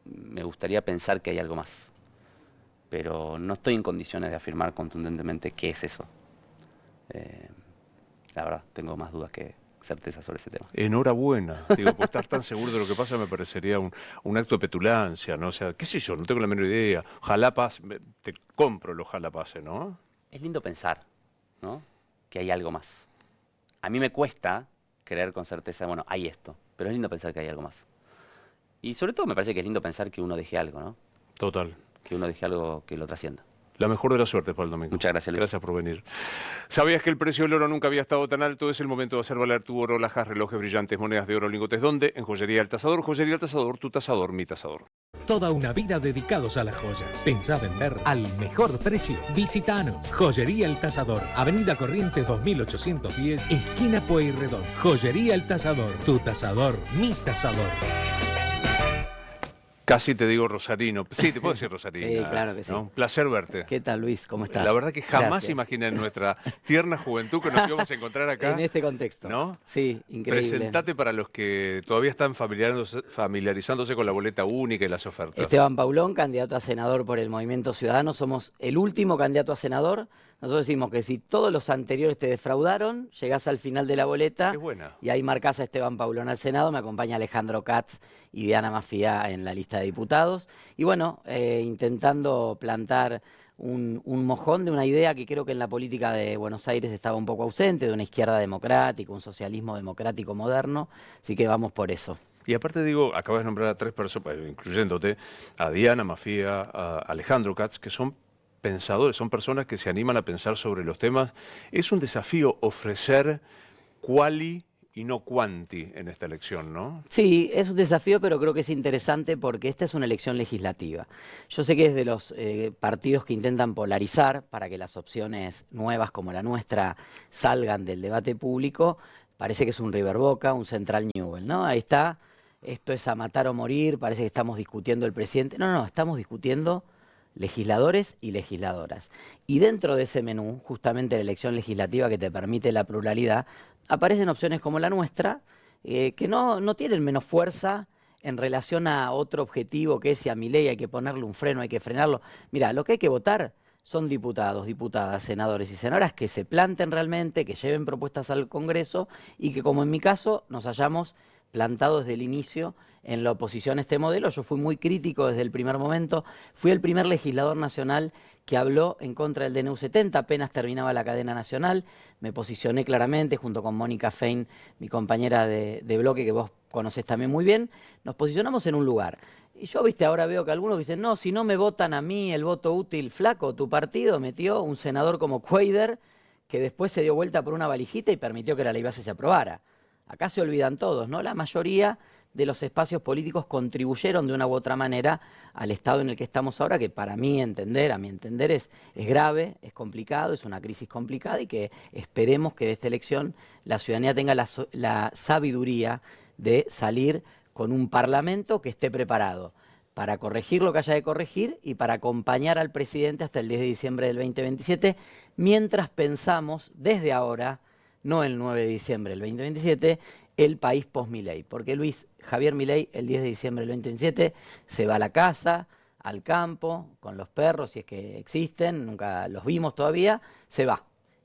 Me gustaría pensar que hay algo más. Pero no estoy en condiciones de afirmar contundentemente qué es eso. La verdad, tengo más dudas que certeza sobre ese tema. Enhorabuena. Digo, por estar tan seguro de lo que pasa me parecería un acto de petulancia, ¿no? O sea, qué sé yo, no tengo la menor idea. Ojalá pase, te compro el ojalá pase, ¿no? Es lindo pensar, ¿no?, que hay algo más. A mí me cuesta creer con certeza, bueno, hay esto, pero es lindo pensar que hay algo más. Y sobre todo me parece que es lindo pensar que uno deje algo, ¿no? Total. Que uno deje algo que lo trascienda. La mejor de las suertes para el domingo. Muchas gracias, Luis. Gracias por venir. ¿Sabías que el precio del oro nunca había estado tan alto? Es el momento de hacer valer tu oro, alhajas, relojes brillantes, monedas de oro, lingotes. ¿Dónde? En Joyería El Tasador. Joyería El Tasador, tu tasador, mi tasador. Toda una vida dedicados a las joyas. Pensá vender al mejor precio. Visitanos. Joyería El Tasador. Avenida Corrientes 2810, esquina Pueyrredón. Joyería El Tasador. Tu tasador, mi tasador. Casi te digo rosarino. Sí, te puedo decir rosarina. Sí, claro que sí. ¿No? Un placer verte. ¿Qué tal, Luis? ¿Cómo estás? La verdad que jamás Gracias. imaginé en nuestra tierna juventud que nos íbamos a encontrar acá. En este contexto. ¿No? Sí, increíble. Presentate para los que todavía están familiarizándose con la boleta única y las ofertas. Esteban Paulón, candidato a senador por el Movimiento Ciudadano. Somos el último candidato a senador. Nosotros decimos que si todos los anteriores te defraudaron, llegás al final de la boleta. Qué buena. Y ahí marcás a Esteban Paulón al Senado. Me acompaña Alejandro Katz y Diana Mafia en la lista de diputados. Y bueno, intentando plantar un mojón de una idea que creo que en la política de Buenos Aires estaba un poco ausente, de una izquierda democrática, un socialismo democrático moderno. Así que vamos por eso. Y aparte digo, acabas de nombrar a 3 personas, incluyéndote, a Diana Mafia, a Alejandro Katz, que son pensadores, son personas que se animan a pensar sobre los temas. Es un desafío ofrecer quali y no quanti en esta elección, ¿no? Sí, es un desafío, pero creo que es interesante porque esta es una elección legislativa. Yo sé que es de los partidos que intentan polarizar para que las opciones nuevas como la nuestra salgan del debate público. Parece que es un River Boca, un Central Newell, ¿no? Ahí está, esto es a matar o morir, parece que estamos discutiendo el presidente. No, estamos discutiendo legisladores y legisladoras. Y dentro de ese menú, justamente la elección legislativa que te permite la pluralidad, aparecen opciones como la nuestra, que no tienen menos fuerza en relación a otro objetivo que es si a Milei hay que ponerle un freno, hay que frenarlo. Mira, lo que hay que votar son diputados, diputadas, senadores y senadoras que se planten realmente, que lleven propuestas al Congreso y que, como en mi caso, nos hayamos plantado desde el inicio en la oposición a este modelo. Yo fui muy crítico desde el primer momento. Fui el primer legislador nacional que habló en contra del DNU 70, apenas terminaba la cadena nacional. Me posicioné claramente junto con Mónica Fein, mi compañera de bloque, que vos conocés también muy bien. Nos posicionamos en un lugar. Y yo, ahora veo que algunos dicen, no, si no me votan a mí el voto útil, flaco, tu partido metió un senador como Cuader, que después se dio vuelta por una valijita y permitió que la ley base se aprobara. Acá se olvidan todos, ¿no? La mayoría de los espacios políticos contribuyeron de una u otra manera al estado en el que estamos ahora, que para mí entender, a mi entender, es grave, es complicado, es una crisis complicada y que esperemos que de esta elección la ciudadanía tenga la sabiduría de salir con un parlamento que esté preparado para corregir lo que haya de corregir y para acompañar al presidente hasta el 10 de diciembre del 2027, mientras pensamos desde ahora, no el 9 de diciembre del 2027, el país post-Milei. Porque Javier Milei el 10 de diciembre del 2027 se va a la casa, al campo, con los perros, si es que existen, nunca los vimos todavía, se va.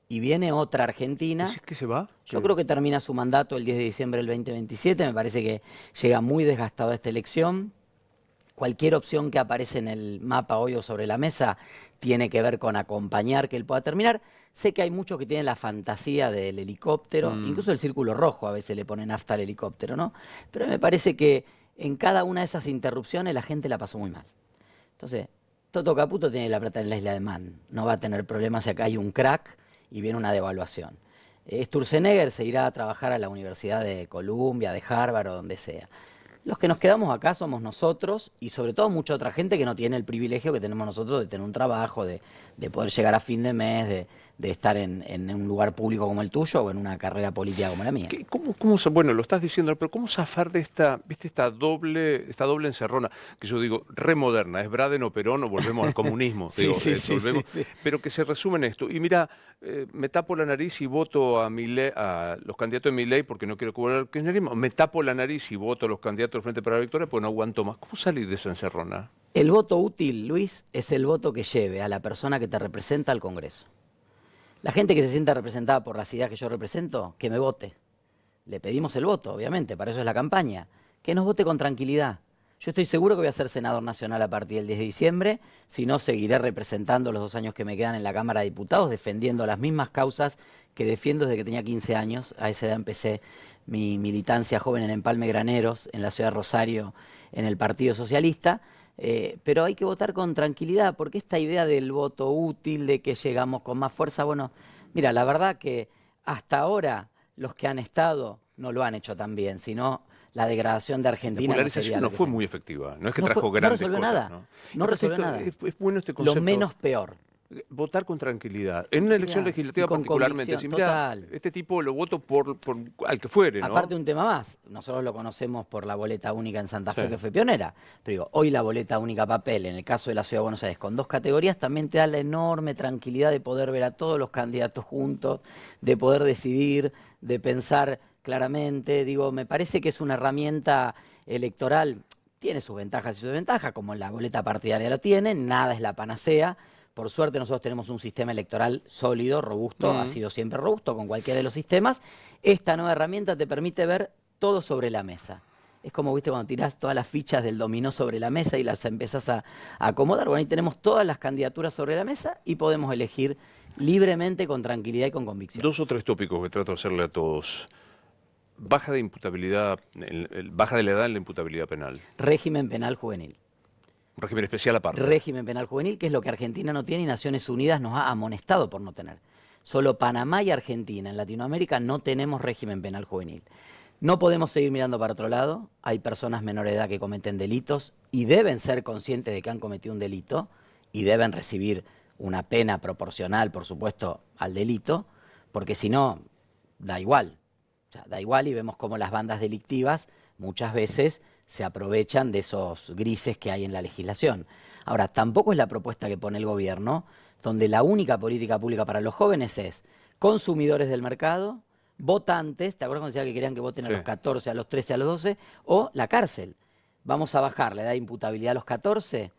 y viene otra Argentina. ¿Decís que se va? Yo creo que termina su mandato el 10 de diciembre del 2027, me parece que llega muy desgastado a esta elección. Cualquier opción que aparece en el mapa hoy o sobre la mesa tiene que ver con acompañar que él pueda terminar. Sé que hay muchos que tienen la fantasía del helicóptero, incluso el Círculo Rojo a veces le pone nafta al helicóptero, ¿no? Pero me parece que en cada una de esas interrupciones la gente la pasó muy mal. Entonces, Toto Caputo tiene la plata en la isla de Man, no va a tener problemas si acá hay un crack y viene una devaluación. Sturzenegger se irá a trabajar a la Universidad de Columbia, de Harvard o donde sea. Los que nos quedamos acá somos nosotros y sobre todo mucha otra gente que no tiene el privilegio que tenemos nosotros de tener un trabajo, de poder llegar a fin de mes, de estar en un lugar público como el tuyo o en una carrera política como la mía. Bueno, lo estás diciendo, pero ¿cómo zafar de esta doble encerrona? Que yo digo, re moderna, es Braden o Perón o volvemos al comunismo. Sí, digo, sí, pero que se resume en esto. Y mira, me tapo la nariz y voto a los candidatos de Milei porque no quiero cobrar el kirchnerismo. Me tapo la nariz y voto a los candidatos del Frente para la Victoria porque no aguanto más. ¿Cómo salir de esa encerrona? El voto útil, Luis, es el voto que lleve a la persona que te representa al Congreso. La gente que se sienta representada por las ideas que yo represento, que me vote. Le pedimos el voto, obviamente, para eso es la campaña. Que nos vote con tranquilidad. Yo estoy seguro que voy a ser senador nacional a partir del 10 de diciembre, si no seguiré representando los 2 años que me quedan en la Cámara de Diputados, defendiendo las mismas causas que defiendo desde que tenía 15 años. A esa edad empecé mi militancia joven en Empalme Graneros, en la ciudad de Rosario, en el Partido Socialista. Pero hay que votar con tranquilidad, porque esta idea del voto útil, de que llegamos con más fuerza, bueno, mira, la verdad que hasta ahora los que han estado no lo han hecho tan bien, sino la degradación de Argentina. La polarización no fue muy efectiva, no es que trajo grandes cosas. No resolvió nada, no resolvió nada. Es bueno este concepto. Lo menos peor. Votar con tranquilidad. En una elección legislativa particularmente. Decir, mira, este tipo lo voto por al que fuere, ¿no? Aparte un tema más, nosotros lo conocemos por la boleta única en Santa Fe, que fue pionera. Pero digo, hoy la boleta única papel, en el caso de la Ciudad de Buenos Aires, con 2 categorías, también te da la enorme tranquilidad de poder ver a todos los candidatos juntos, de poder decidir, de pensar claramente. Digo, me parece que es una herramienta electoral, tiene sus ventajas y sus desventajas, como la boleta partidaria lo tiene, nada es la panacea. Por suerte nosotros tenemos un sistema electoral sólido, robusto, ha sido siempre robusto con cualquiera de los sistemas. Esta nueva herramienta te permite ver todo sobre la mesa. Es como, viste, cuando tirás todas las fichas del dominó sobre la mesa y las empezás a acomodar. Bueno, ahí tenemos todas las candidaturas sobre la mesa y podemos elegir libremente, con tranquilidad y con convicción. 2 o 3 tópicos que trato de hacerle a todos. Baja de imputabilidad, baja de la edad en la imputabilidad penal. Régimen penal juvenil. Un régimen especial aparte. Régimen penal juvenil, que es lo que Argentina no tiene y Naciones Unidas nos ha amonestado por no tener. Solo Panamá y Argentina en Latinoamérica no tenemos régimen penal juvenil. No podemos seguir mirando para otro lado. Hay personas menores de edad que cometen delitos y deben ser conscientes de que han cometido un delito y deben recibir una pena proporcional, por supuesto, al delito, porque si no, da igual. O sea, da igual y vemos cómo las bandas delictivas muchas veces se aprovechan de esos grises que hay en la legislación. Ahora, tampoco es la propuesta que pone el gobierno, donde la única política pública para los jóvenes es consumidores del mercado, votantes, ¿te acuerdas cuando decía que querían que voten a los 14, a los 13, a los 12? O la cárcel. Vamos a bajar la edad de imputabilidad a los 14,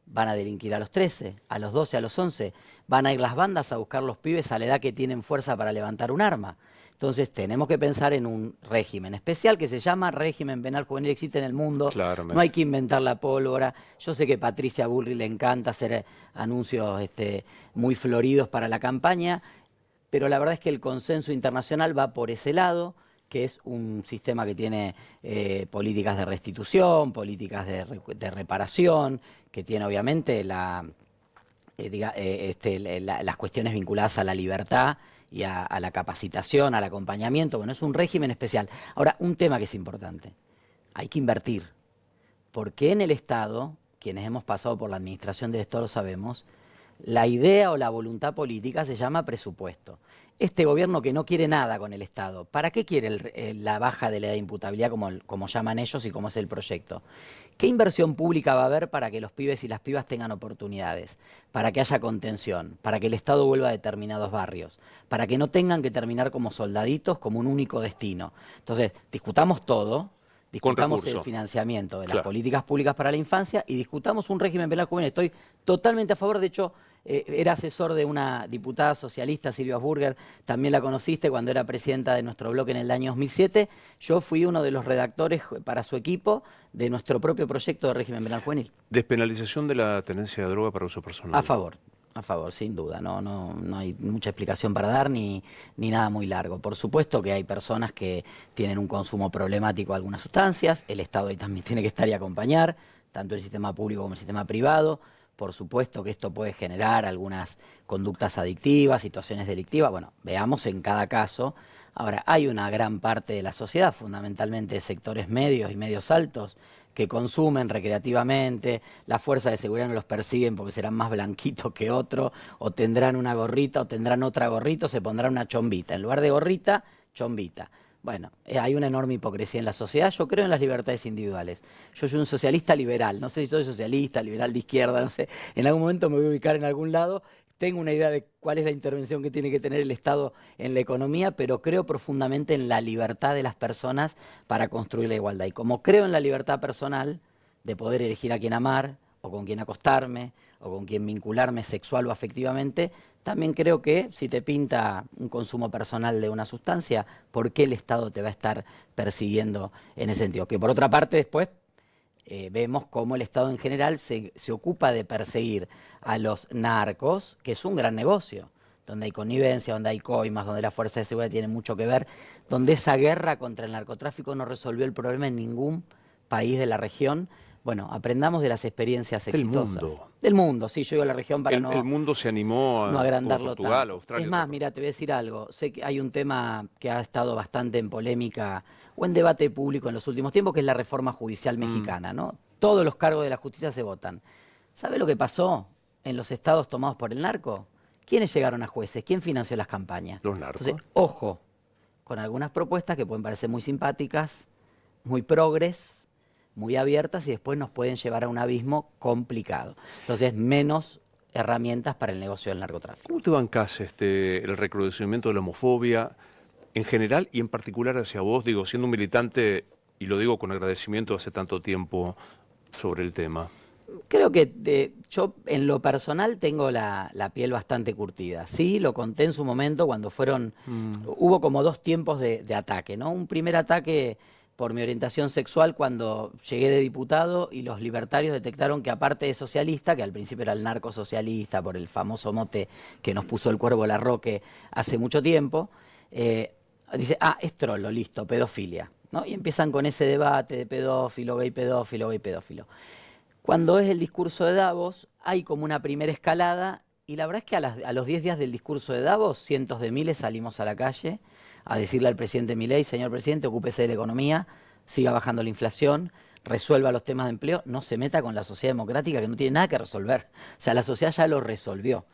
van a delinquir a los 13, a los 12, a los 11, van a ir las bandas a buscar los pibes a la edad que tienen fuerza para levantar un arma. Entonces tenemos que pensar en un régimen especial que se llama régimen penal juvenil, existe en el mundo, Claramente. No hay que inventar la pólvora. Yo sé que a Patricia Bullrich le encanta hacer anuncios muy floridos para la campaña, pero la verdad es que el consenso internacional va por ese lado, que es un sistema que tiene políticas de restitución, políticas de reparación, que tiene obviamente las cuestiones vinculadas a la libertad y a la capacitación, al acompañamiento. Bueno, es un régimen especial. Ahora, un tema que es importante, hay que invertir, porque en el Estado, quienes hemos pasado por la administración del Estado lo sabemos, la idea o la voluntad política se llama presupuesto. Este gobierno que no quiere nada con el Estado, ¿para qué quiere la baja de la edad de imputabilidad como llaman ellos y como es el proyecto? ¿Qué inversión pública va a haber para que los pibes y las pibas tengan oportunidades? Para que haya contención, para que el Estado vuelva a determinados barrios, para que no tengan que terminar como soldaditos, como un único destino. Entonces, discutamos todo. Discutamos el financiamiento de las políticas públicas para la infancia y discutamos un régimen penal juvenil. Estoy totalmente a favor, de hecho, era asesor de una diputada socialista, Silvia Burger, también la conociste cuando era presidenta de nuestro bloque en el año 2007. Yo fui uno de los redactores para su equipo de nuestro propio proyecto de régimen penal juvenil. Despenalización de la tenencia de droga para uso personal. A favor, sin duda. No hay mucha explicación para dar ni nada muy largo. Por supuesto que hay personas que tienen un consumo problemático de algunas sustancias. El Estado ahí también tiene que estar y acompañar, tanto el sistema público como el sistema privado. Por supuesto que esto puede generar algunas conductas adictivas, situaciones delictivas. Bueno, veamos en cada caso. Ahora, hay una gran parte de la sociedad, fundamentalmente sectores medios y medios altos, que consumen recreativamente, la fuerza de seguridad no los persiguen porque serán más blanquitos que otro, o tendrán una gorrita, o tendrán otra gorrita, o se pondrán una chombita. En lugar de gorrita, chombita. Bueno, hay una enorme hipocresía en la sociedad. Yo creo en las libertades individuales. Yo soy un socialista liberal. No sé si soy socialista, liberal de izquierda, no sé. En algún momento me voy a ubicar en algún lado. Tengo una idea de cuál es la intervención que tiene que tener el Estado en la economía, pero creo profundamente en la libertad de las personas para construir la igualdad. Y como creo en la libertad personal de poder elegir a quién amar, o con quién acostarme, o con quién vincularme sexual o afectivamente, también creo que si te pinta un consumo personal de una sustancia, ¿por qué el Estado te va a estar persiguiendo en ese sentido? Que por otra parte después vemos cómo el Estado en general se ocupa de perseguir a los narcos, que es un gran negocio, donde hay connivencia, donde hay coimas, donde la fuerza de seguridad tiene mucho que ver, donde esa guerra contra el narcotráfico no resolvió el problema en ningún país de la región. Bueno, aprendamos de las experiencias exitosas. Del mundo, sí, yo digo la región para el mundo se animó no agrandarlo Portugal, tanto. Australia. Es más, mira, te voy a decir algo. Sé que hay un tema que ha estado bastante en polémica o en debate público en los últimos tiempos, que es la reforma judicial mexicana, ¿no? Todos los cargos de la justicia se votan. ¿Sabe lo que pasó en los estados tomados por el narco? ¿Quiénes llegaron a jueces? ¿Quién financió las campañas? Los narcos. Entonces, ojo, con algunas propuestas que pueden parecer muy simpáticas, muy progres, muy abiertas y después nos pueden llevar a un abismo complicado. Entonces, menos herramientas para el negocio del narcotráfico. ¿Cómo te bancás el recrudecimiento de la homofobia en general y en particular hacia vos? Digo, siendo un militante, y lo digo con agradecimiento hace tanto tiempo sobre el tema. Creo que yo en lo personal tengo la piel bastante curtida. Sí, lo conté en su momento cuando hubo como dos tiempos de ataque, ¿no? Un primer ataque por mi orientación sexual cuando llegué de diputado y los libertarios detectaron que aparte de socialista, que al principio era el narcosocialista por el famoso mote que nos puso el Cuervo Larroque hace mucho tiempo, dice, es trolo, listo, pedofilia, ¿no? Y empiezan con ese debate de pedófilo, gay pedófilo, gay pedófilo. Cuando es el discurso de Davos, hay como una primera escalada y la verdad es que a los 10 días del discurso de Davos, cientos de miles salimos a la calle a decirle al presidente Milei, señor presidente, ocúpese de la economía, siga bajando la inflación, resuelva los temas de empleo, no se meta con la sociedad democrática que no tiene nada que resolver. O sea, la sociedad ya lo resolvió.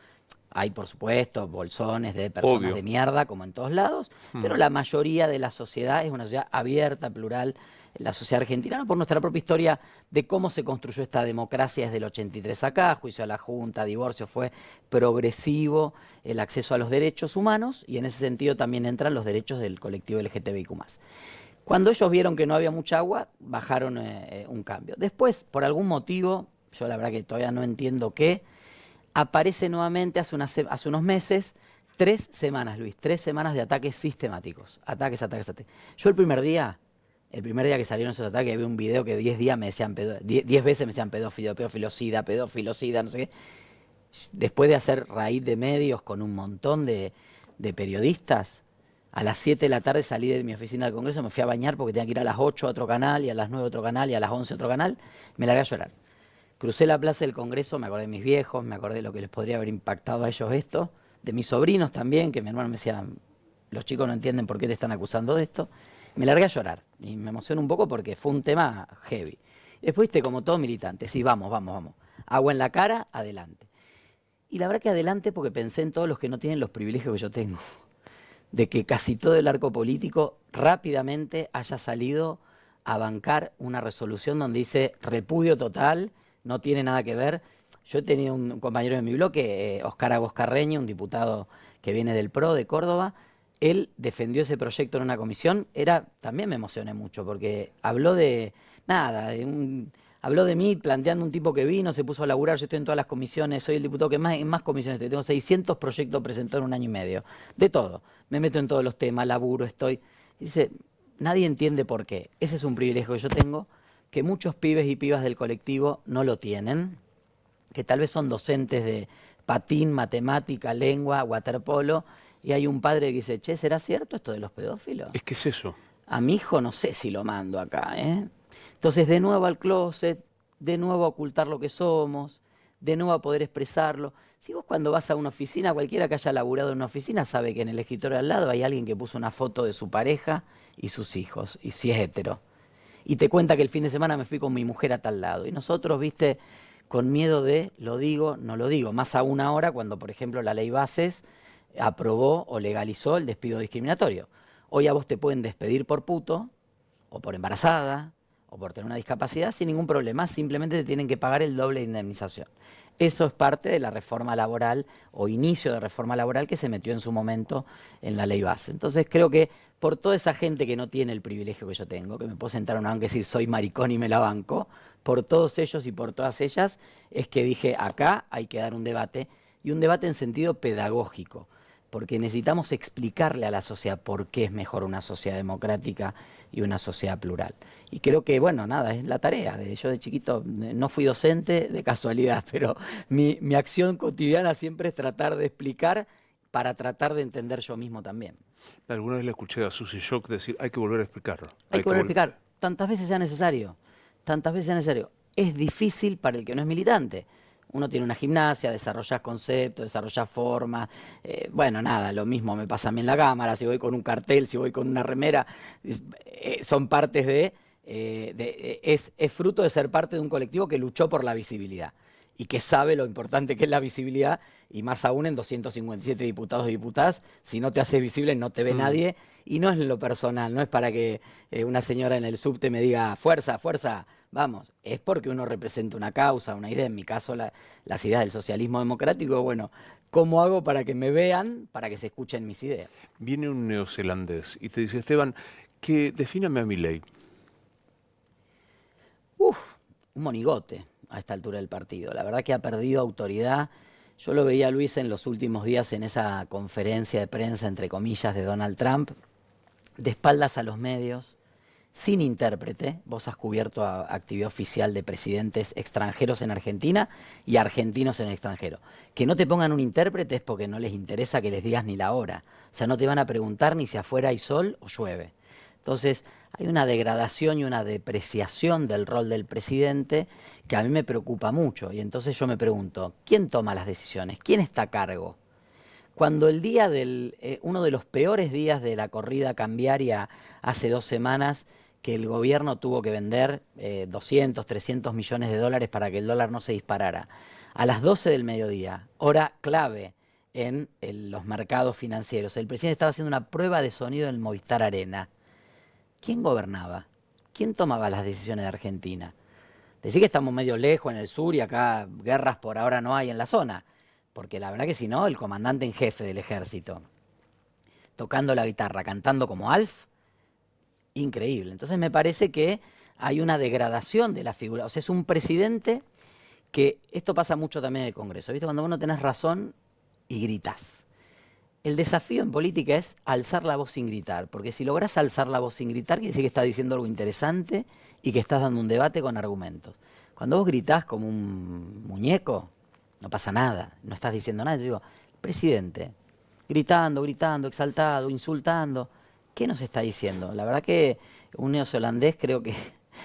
Hay, por supuesto, bolsones de personas Obvio. de mierda, como en todos lados, pero la mayoría de la sociedad es una sociedad abierta, plural. La sociedad argentina, ¿no? Por nuestra propia historia de cómo se construyó esta democracia desde el 83 acá, juicio a la Junta, divorcio, fue progresivo el acceso a los derechos humanos y en ese sentido también entran los derechos del colectivo LGTBIQ+. Cuando ellos vieron que no había mucha agua, bajaron un cambio. Después, por algún motivo, yo la verdad que todavía no entiendo qué, aparece nuevamente hace unos meses, 3 semanas, Luis, 3 semanas de ataques sistemáticos. Ataques. Yo el primer día que salieron esos ataques, vi un video que 10 días me decían 10 veces me decían pedófilo, sida, no sé qué. Después de hacer raíz de medios con un montón de periodistas, a las 7 de la tarde salí de mi oficina del Congreso, me fui a bañar porque tenía que ir a las 8 a otro canal, y a las 9 a otro canal, y a las 11 a otro canal, me largué a llorar. Crucé la plaza del Congreso, me acordé de mis viejos, me acordé de lo que les podría haber impactado a ellos esto, de mis sobrinos también, que mi hermano me decía, los chicos no entienden por qué te están acusando de esto. Me largué a llorar y me emociono un poco porque fue un tema heavy. Después, como todo militante, sí, vamos. Agua en la cara, adelante. Y la verdad que adelante porque pensé en todos los que no tienen los privilegios que yo tengo. De que casi todo el arco político rápidamente haya salido a bancar una resolución donde dice repudio total, no tiene nada que ver. Yo he tenido un compañero de mi bloque, Oscar Agos Carreño, un diputado que viene del PRO de Córdoba. Él defendió ese proyecto en una comisión. También me emocioné mucho porque habló de habló de mí planteando un tipo que vino, se puso a laburar, yo estoy en todas las comisiones, soy el diputado que más, en más comisiones estoy, tengo 600 proyectos presentados en un año y medio, de todo, me meto en todos los temas, laburo, estoy, dice, nadie entiende por qué, ese es un privilegio que yo tengo, que muchos pibes y pibas del colectivo no lo tienen, que tal vez son docentes de patín, matemática, lengua, waterpolo, y hay un padre que dice, che, ¿será cierto esto de los pedófilos? Es que es eso. A mi hijo no sé si lo mando acá, ¿eh? Entonces, de nuevo al closet, de nuevo a ocultar lo que somos, de nuevo a poder expresarlo. Si vos cuando vas a una oficina, cualquiera que haya laburado en una oficina sabe que en el escritorio al lado hay alguien que puso una foto de su pareja y sus hijos, y si es hetero. Y te cuenta que el fin de semana me fui con mi mujer a tal lado. Y nosotros, viste, con miedo de lo digo, no lo digo. Más aún ahora cuando, por ejemplo, la ley Bases aprobó o legalizó el despido discriminatorio. Hoy a vos te pueden despedir por puto, o por embarazada, o por tener una discapacidad sin ningún problema, simplemente te tienen que pagar el doble de indemnización. Eso es parte de la reforma laboral o inicio de reforma laboral que se metió en su momento en la ley base. Entonces creo que por toda esa gente que no tiene el privilegio que yo tengo, que me puedo sentar a una banca y decir soy maricón y me la banco, por todos ellos y por todas ellas es que dije acá hay que dar un debate y un debate en sentido pedagógico. Porque necesitamos explicarle a la sociedad por qué es mejor una sociedad democrática y una sociedad plural. Y creo que, bueno, nada, es la tarea. Yo de chiquito no fui docente de casualidad, pero mi acción cotidiana siempre es tratar de explicar para tratar de entender yo mismo también. Alguna vez le escuché a Susy Shock decir, hay que volver a explicarlo. Hay que volver a explicar, tantas veces sea necesario, tantas veces sea necesario. Es difícil para el que no es militante. Uno tiene una gimnasia, desarrollas conceptos, desarrollas formas. Bueno, nada, lo mismo me pasa a mí en la cámara. Si voy con un cartel, si voy con una remera, son partes es fruto de ser parte de un colectivo que luchó por la visibilidad y que sabe lo importante que es la visibilidad, y más aún en 257 diputados y diputadas, si no te haces visible no te ve nadie, y no es lo personal, no es para que una señora en el subte me diga fuerza, fuerza, vamos, es porque uno representa una causa, una idea, en mi caso las ideas del socialismo democrático. Bueno, ¿cómo hago para que me vean, para que se escuchen mis ideas? Viene un neozelandés y te dice, Esteban, que defíname a Milei. Un monigote a esta altura del partido. La verdad que ha perdido autoridad. Yo lo veía a Luis en los últimos días en esa conferencia de prensa, entre comillas, de Donald Trump, de espaldas a los medios, sin intérprete. Vos has cubierto actividad oficial de presidentes extranjeros en Argentina y argentinos en el extranjero. Que no te pongan un intérprete es porque no les interesa que les digas ni la hora. O sea, no te van a preguntar ni si afuera hay sol o llueve. Entonces, hay una degradación y una depreciación del rol del presidente que a mí me preocupa mucho. Y entonces yo me pregunto, ¿quién toma las decisiones? ¿Quién está a cargo? Cuando el día uno de los peores días de la corrida cambiaria hace 2 semanas, que el gobierno tuvo que vender 200, 300 millones de dólares para que el dólar no se disparara, a las 12 del mediodía, hora clave en los mercados financieros, el presidente estaba haciendo una prueba de sonido en el Movistar Arena. ¿Quién gobernaba? ¿Quién tomaba las decisiones de Argentina? Decir que estamos medio lejos en el sur y acá guerras por ahora no hay en la zona, porque la verdad que si no, el comandante en jefe del ejército, tocando la guitarra, cantando como Alf, increíble. Entonces me parece que hay una degradación de la figura. O sea, es un presidente que, esto pasa mucho también en el Congreso, ¿viste? Cuando vos no tenés razón y gritás. El desafío en política es alzar la voz sin gritar, porque si lográs alzar la voz sin gritar, quiere decir que estás diciendo algo interesante y que estás dando un debate con argumentos. Cuando vos gritás como un muñeco, no pasa nada, no estás diciendo nada. Yo digo, presidente, gritando, gritando, exaltado, insultando, ¿qué nos está diciendo? La verdad que un neozelandés creo que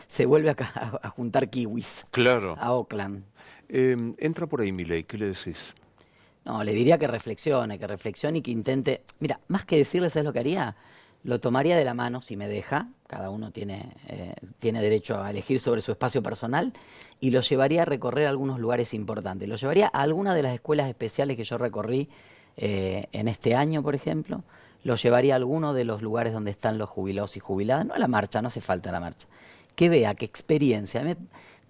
se vuelve acá a juntar kiwis. Claro. A Auckland. Entra por ahí Milei, ¿qué le decís? No, le diría que reflexione y que intente. Mira, más que decirle, ¿sabes lo que haría? Lo tomaría de la mano, si me deja, cada uno tiene derecho a elegir sobre su espacio personal, y lo llevaría a recorrer algunos lugares importantes. Lo llevaría a alguna de las escuelas especiales que yo recorrí en este año, por ejemplo. Lo llevaría a alguno de los lugares donde están los jubilados y jubiladas. No a la marcha, no hace falta la marcha. Que vea, que experiencia.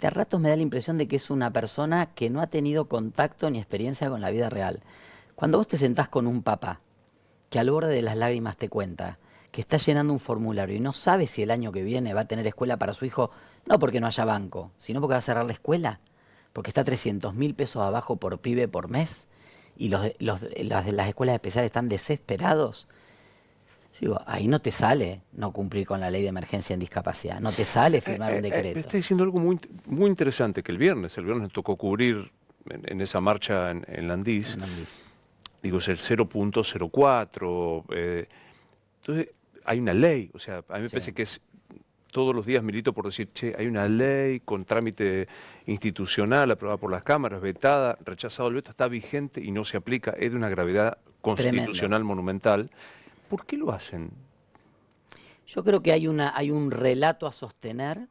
De ratos me da la impresión de que es una persona que no ha tenido contacto ni experiencia con la vida real. Cuando vos te sentás con un papá que al borde de las lágrimas te cuenta que está llenando un formulario y no sabe si el año que viene va a tener escuela para su hijo, no porque no haya banco, sino porque va a cerrar la escuela, porque está 300.000 pesos abajo por pibe por mes y las escuelas especiales están desesperados. Yo digo, ahí no te sale no cumplir con la ley de emergencia en discapacidad, no te sale firmar un decreto. Está diciendo algo muy interesante, que el viernes me tocó cubrir en esa marcha en Landís, digo, es el 0.04, entonces hay una ley, o sea, a mí me parece que es, todos los días milito por decir, che, hay una ley con trámite institucional aprobada por las cámaras, vetada, rechazado el veto, está vigente y no se aplica, es de una gravedad constitucional monumental. ¿Por qué lo hacen? Yo creo que hay un relato a sostener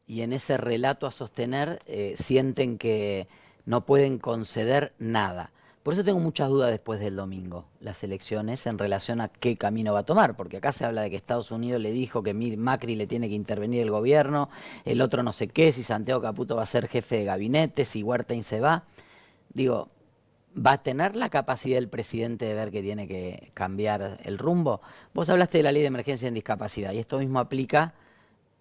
y en ese relato a sostener sienten que no pueden conceder nada. Por eso tengo muchas dudas después del domingo, las elecciones, en relación a qué camino va a tomar, porque acá se habla de que Estados Unidos le dijo que Macri le tiene que intervenir el gobierno, el otro no sé qué, si Santiago Caputo va a ser jefe de gabinete, si Huertain se va. Digo, ¿va a tener la capacidad el presidente de ver que tiene que cambiar el rumbo? Vos hablaste de la ley de emergencia en discapacidad y esto mismo aplica.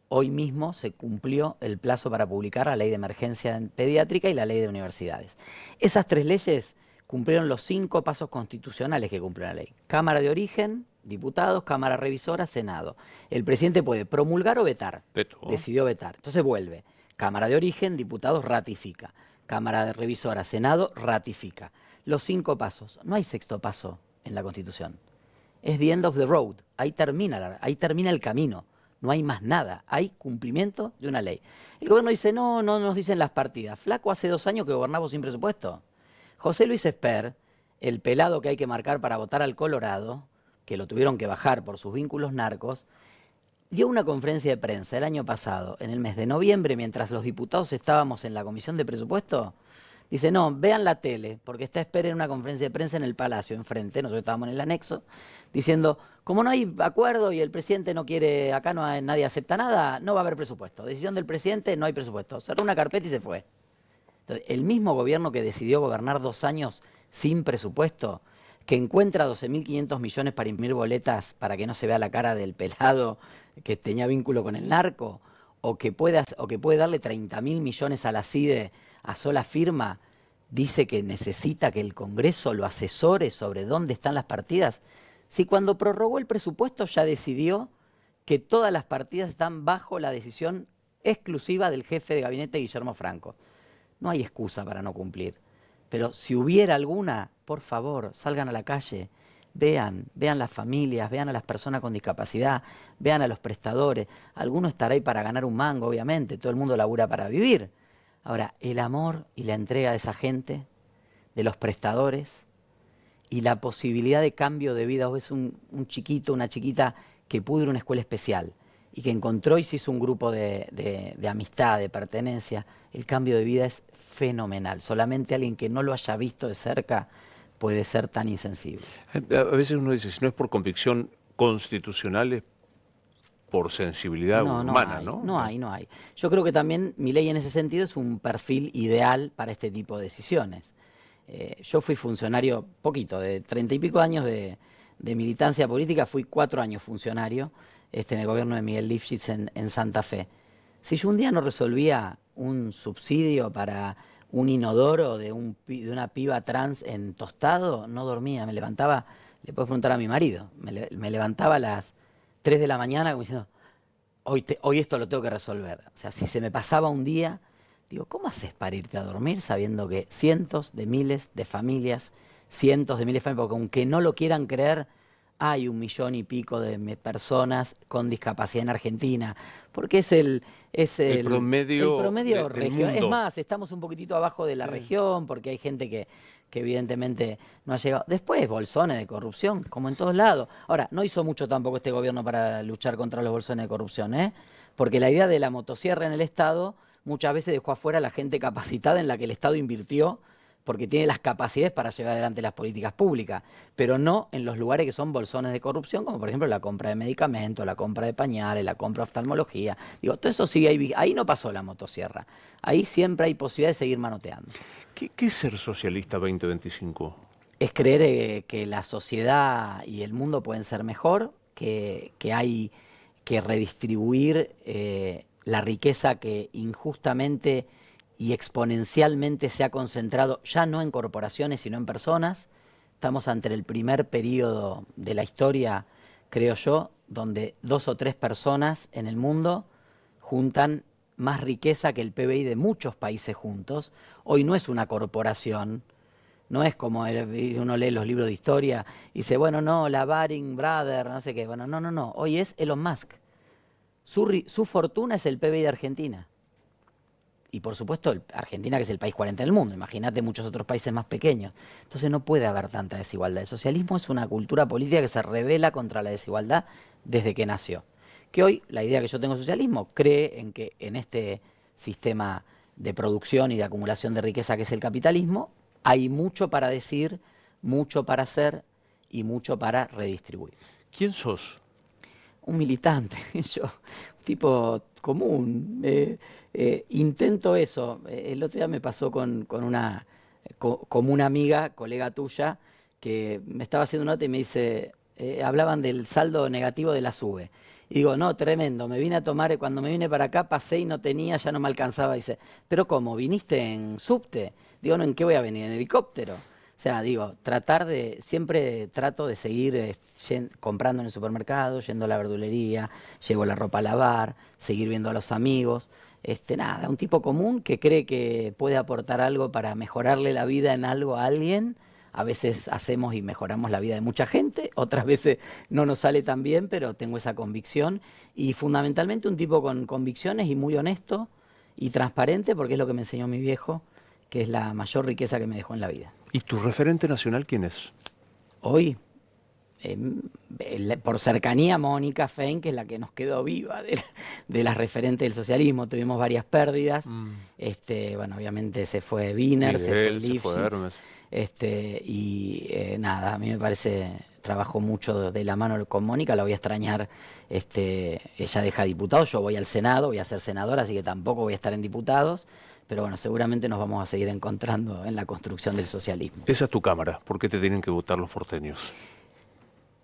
Hoy mismo se cumplió el plazo para publicar la ley de emergencia pediátrica y la ley de universidades. Esas tres leyes cumplieron los 5 pasos constitucionales que cumple la ley. Cámara de origen, diputados, Cámara revisora, Senado. El presidente puede promulgar o vetar. Decidió vetar. Entonces vuelve. Cámara de origen, diputados, ratifica. Cámara de revisora, Senado, ratifica. Los 5 pasos. No hay sexto paso en la Constitución. Es the end of the road. Ahí termina el camino. No hay más nada. Hay cumplimiento de una ley. El gobierno dice, no nos dicen las partidas. Flaco, hace 2 años que gobernamos sin presupuesto. José Luis Esper, el pelado que hay que marcar para votar al Colorado, que lo tuvieron que bajar por sus vínculos narcos, dio una conferencia de prensa el año pasado, en el mes de noviembre, mientras los diputados estábamos en la Comisión de Presupuesto. Dice, no, vean la tele, porque está Esper en una conferencia de prensa en el Palacio, enfrente, nosotros estábamos en el anexo, diciendo, como no hay acuerdo y el presidente no quiere, acá nadie acepta nada, no va a haber presupuesto. Decisión del presidente, no hay presupuesto. Cerró una carpeta y se fue. Entonces, el mismo gobierno que decidió gobernar 2 años sin presupuesto, que encuentra 12.500 millones para imprimir boletas para que no se vea la cara del pelado que tenía vínculo con el narco, o que puede darle 30.000 millones a la CIDE a sola firma, dice que necesita que el Congreso lo asesore sobre dónde están las partidas. Si cuando prorrogó el presupuesto ya decidió que todas las partidas están bajo la decisión exclusiva del jefe de gabinete Guillermo Franco. No hay excusa para no cumplir. Pero si hubiera alguna, por favor, salgan a la calle, vean las familias, vean a las personas con discapacidad, vean a los prestadores. Alguno estará ahí para ganar un mango, obviamente, todo el mundo labura para vivir. Ahora, el amor y la entrega de esa gente, de los prestadores, y la posibilidad de cambio de vida. Vos ves un chiquito, una chiquita que pudo ir a una escuela especial y que encontró y se hizo un grupo de amistad, de pertenencia. El cambio de vida es fenomenal. Solamente alguien que no lo haya visto de cerca puede ser tan insensible. A veces uno dice, si no es por convicción constitucional, es por sensibilidad humana, ¿no? No hay. Yo creo que también Milei en ese sentido es un perfil ideal para este tipo de decisiones. Yo fui funcionario poquito, de 30 y pico años de militancia política, fui 4 años funcionario en el gobierno de Miguel Lifschitz en Santa Fe. Si yo un día no resolvía un subsidio para un inodoro de una piba trans en Tostado, no dormía, me levantaba, le puedo preguntar a mi marido, me levantaba a las 3 de la mañana como diciendo, hoy esto lo tengo que resolver. O sea, si se me pasaba un día, digo, ¿cómo haces para irte a dormir sabiendo que cientos de miles de familias, porque aunque no lo quieran creer, hay 1 millón y pico de personas con discapacidad en Argentina, porque es el promedio regional. Es más, estamos un poquitito abajo de la región, porque hay gente que evidentemente no ha llegado. Después, bolsones de corrupción, como en todos lados. Ahora, no hizo mucho tampoco este gobierno para luchar contra los bolsones de corrupción, porque la idea de la motosierra en el Estado muchas veces dejó afuera a la gente capacitada en la que el Estado invirtió, porque tiene las capacidades para llevar adelante las políticas públicas, pero no en los lugares que son bolsones de corrupción, como por ejemplo la compra de medicamentos, la compra de pañales, la compra de oftalmología. Digo, todo eso sigue ahí no pasó la motosierra. Ahí siempre hay posibilidad de seguir manoteando. ¿Qué es ser socialista 2025? Es creer que la sociedad y el mundo pueden ser mejor que hay que redistribuir la riqueza que injustamente y exponencialmente se ha concentrado, ya no en corporaciones, sino en personas. Estamos ante el primer periodo de la historia, creo yo, donde 2 o 3 personas en el mundo juntan más riqueza que el PBI de muchos países juntos. Hoy no es una corporación, no es como uno lee los libros de historia y dice, bueno, no, la Baring Brothers, no sé qué. Bueno, no. Hoy es Elon Musk. Su fortuna es el PBI de Argentina. Y por supuesto, Argentina, que es el país 40 del mundo. Imagínate muchos otros países más pequeños. Entonces no puede haber tanta desigualdad. El socialismo es una cultura política que se rebela contra la desigualdad desde que nació. Que hoy, la idea que yo tengo del socialismo, cree en que en este sistema de producción y de acumulación de riqueza que es el capitalismo, hay mucho para decir, mucho para hacer y mucho para redistribuir. ¿Quién sos? Un militante, yo, un tipo común. Intento eso. El otro día me pasó con una amiga, colega tuya, que me estaba haciendo una nota y me dice, hablaban del saldo negativo de la SUBE. Y digo, no, tremendo, me vine a tomar, cuando me vine para acá pasé y no tenía, ya no me alcanzaba. Dice, ¿pero cómo? ¿Viniste en subte? Digo, no, ¿en qué voy a venir? ¿En helicóptero? O sea, digo, siempre trato de seguir comprando en el supermercado, yendo a la verdulería, llevo la ropa a lavar, seguir viendo a los amigos. Nada, un tipo común que cree que puede aportar algo para mejorarle la vida en algo a alguien. A veces hacemos y mejoramos la vida de mucha gente, otras veces no nos sale tan bien, pero tengo esa convicción. Y fundamentalmente un tipo con convicciones y muy honesto y transparente, porque es lo que me enseñó mi viejo, que es la mayor riqueza que me dejó en la vida. ¿Y tu referente nacional quién es? Hoy, por cercanía, Mónica Fein, que es la que nos quedó viva de las referentes del socialismo. Tuvimos varias pérdidas. Bueno, obviamente se fue Wiener, se fue Miguel, se fue Lifshitz. Hermes. Nada, a mí me parece, trabajó mucho de la mano con Mónica, la voy a extrañar. Ella deja diputados, yo voy al Senado, voy a ser senadora, así que tampoco voy a estar en diputados. Pero bueno, seguramente nos vamos a seguir encontrando en la construcción del socialismo. Esa es tu cámara. ¿Por qué te tienen que votar los porteños?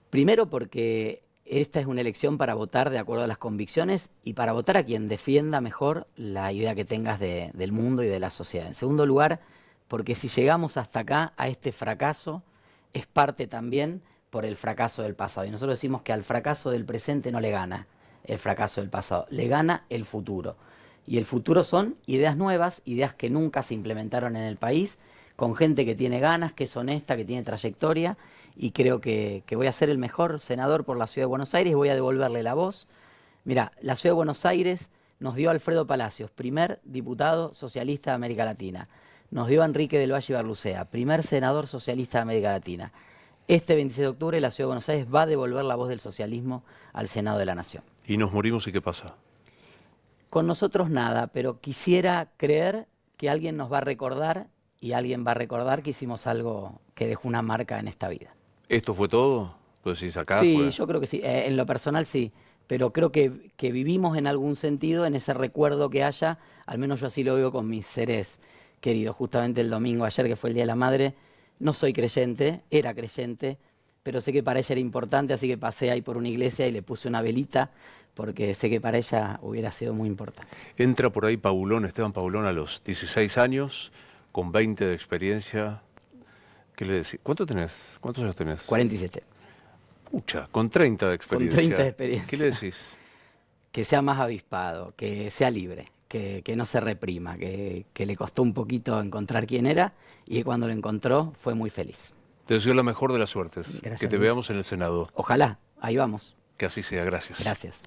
Primero porque esta es una elección para votar de acuerdo a las convicciones y para votar a quien defienda mejor la idea que tengas del mundo y de la sociedad. En segundo lugar, porque si llegamos hasta acá, a este fracaso, es parte también por el fracaso del pasado. Y nosotros decimos que al fracaso del presente no le gana el fracaso del pasado, le gana el futuro. Y el futuro son ideas nuevas, ideas que nunca se implementaron en el país, con gente que tiene ganas, que es honesta, que tiene trayectoria, y creo que voy a ser el mejor senador por la Ciudad de Buenos Aires y voy a devolverle la voz. Mirá, la Ciudad de Buenos Aires nos dio a Alfredo Palacios, primer diputado socialista de América Latina. Nos dio a Enrique del Valle Barlucea, primer senador socialista de América Latina. Este 26 de octubre la Ciudad de Buenos Aires va a devolver la voz del socialismo al Senado de la Nación. ¿Y nos morimos y qué pasa? Con nosotros nada, pero quisiera creer que alguien nos va a recordar y alguien va a recordar que hicimos algo que dejó una marca en esta vida. ¿Esto fue todo? Pues si acá Sí, fue... yo creo que sí. En lo personal sí, pero creo que vivimos en algún sentido en ese recuerdo que haya, al menos yo así lo veo con mis seres queridos. Justamente el domingo ayer, que fue el Día de la Madre, no soy creyente, era creyente, pero sé que para ella era importante, así que pasé ahí por una iglesia y le puse una velita, porque sé que para ella hubiera sido muy importante. Entra por ahí Paulón, Esteban Paulón, a los 16 años, con 20 de experiencia. ¿Qué le decís? ¿Cuántos años tenés? 47. Pucha, con 30 de experiencia. Con 30 de experiencia. ¿Qué le decís? Que sea más avispado, que sea libre, que no se reprima, que le costó un poquito encontrar quién era y que cuando lo encontró fue muy feliz. Te deseo la mejor de las suertes. Gracias, Que te Luis. veamos en el Senado. Ojalá, ahí vamos. Que así sea. Gracias. Gracias.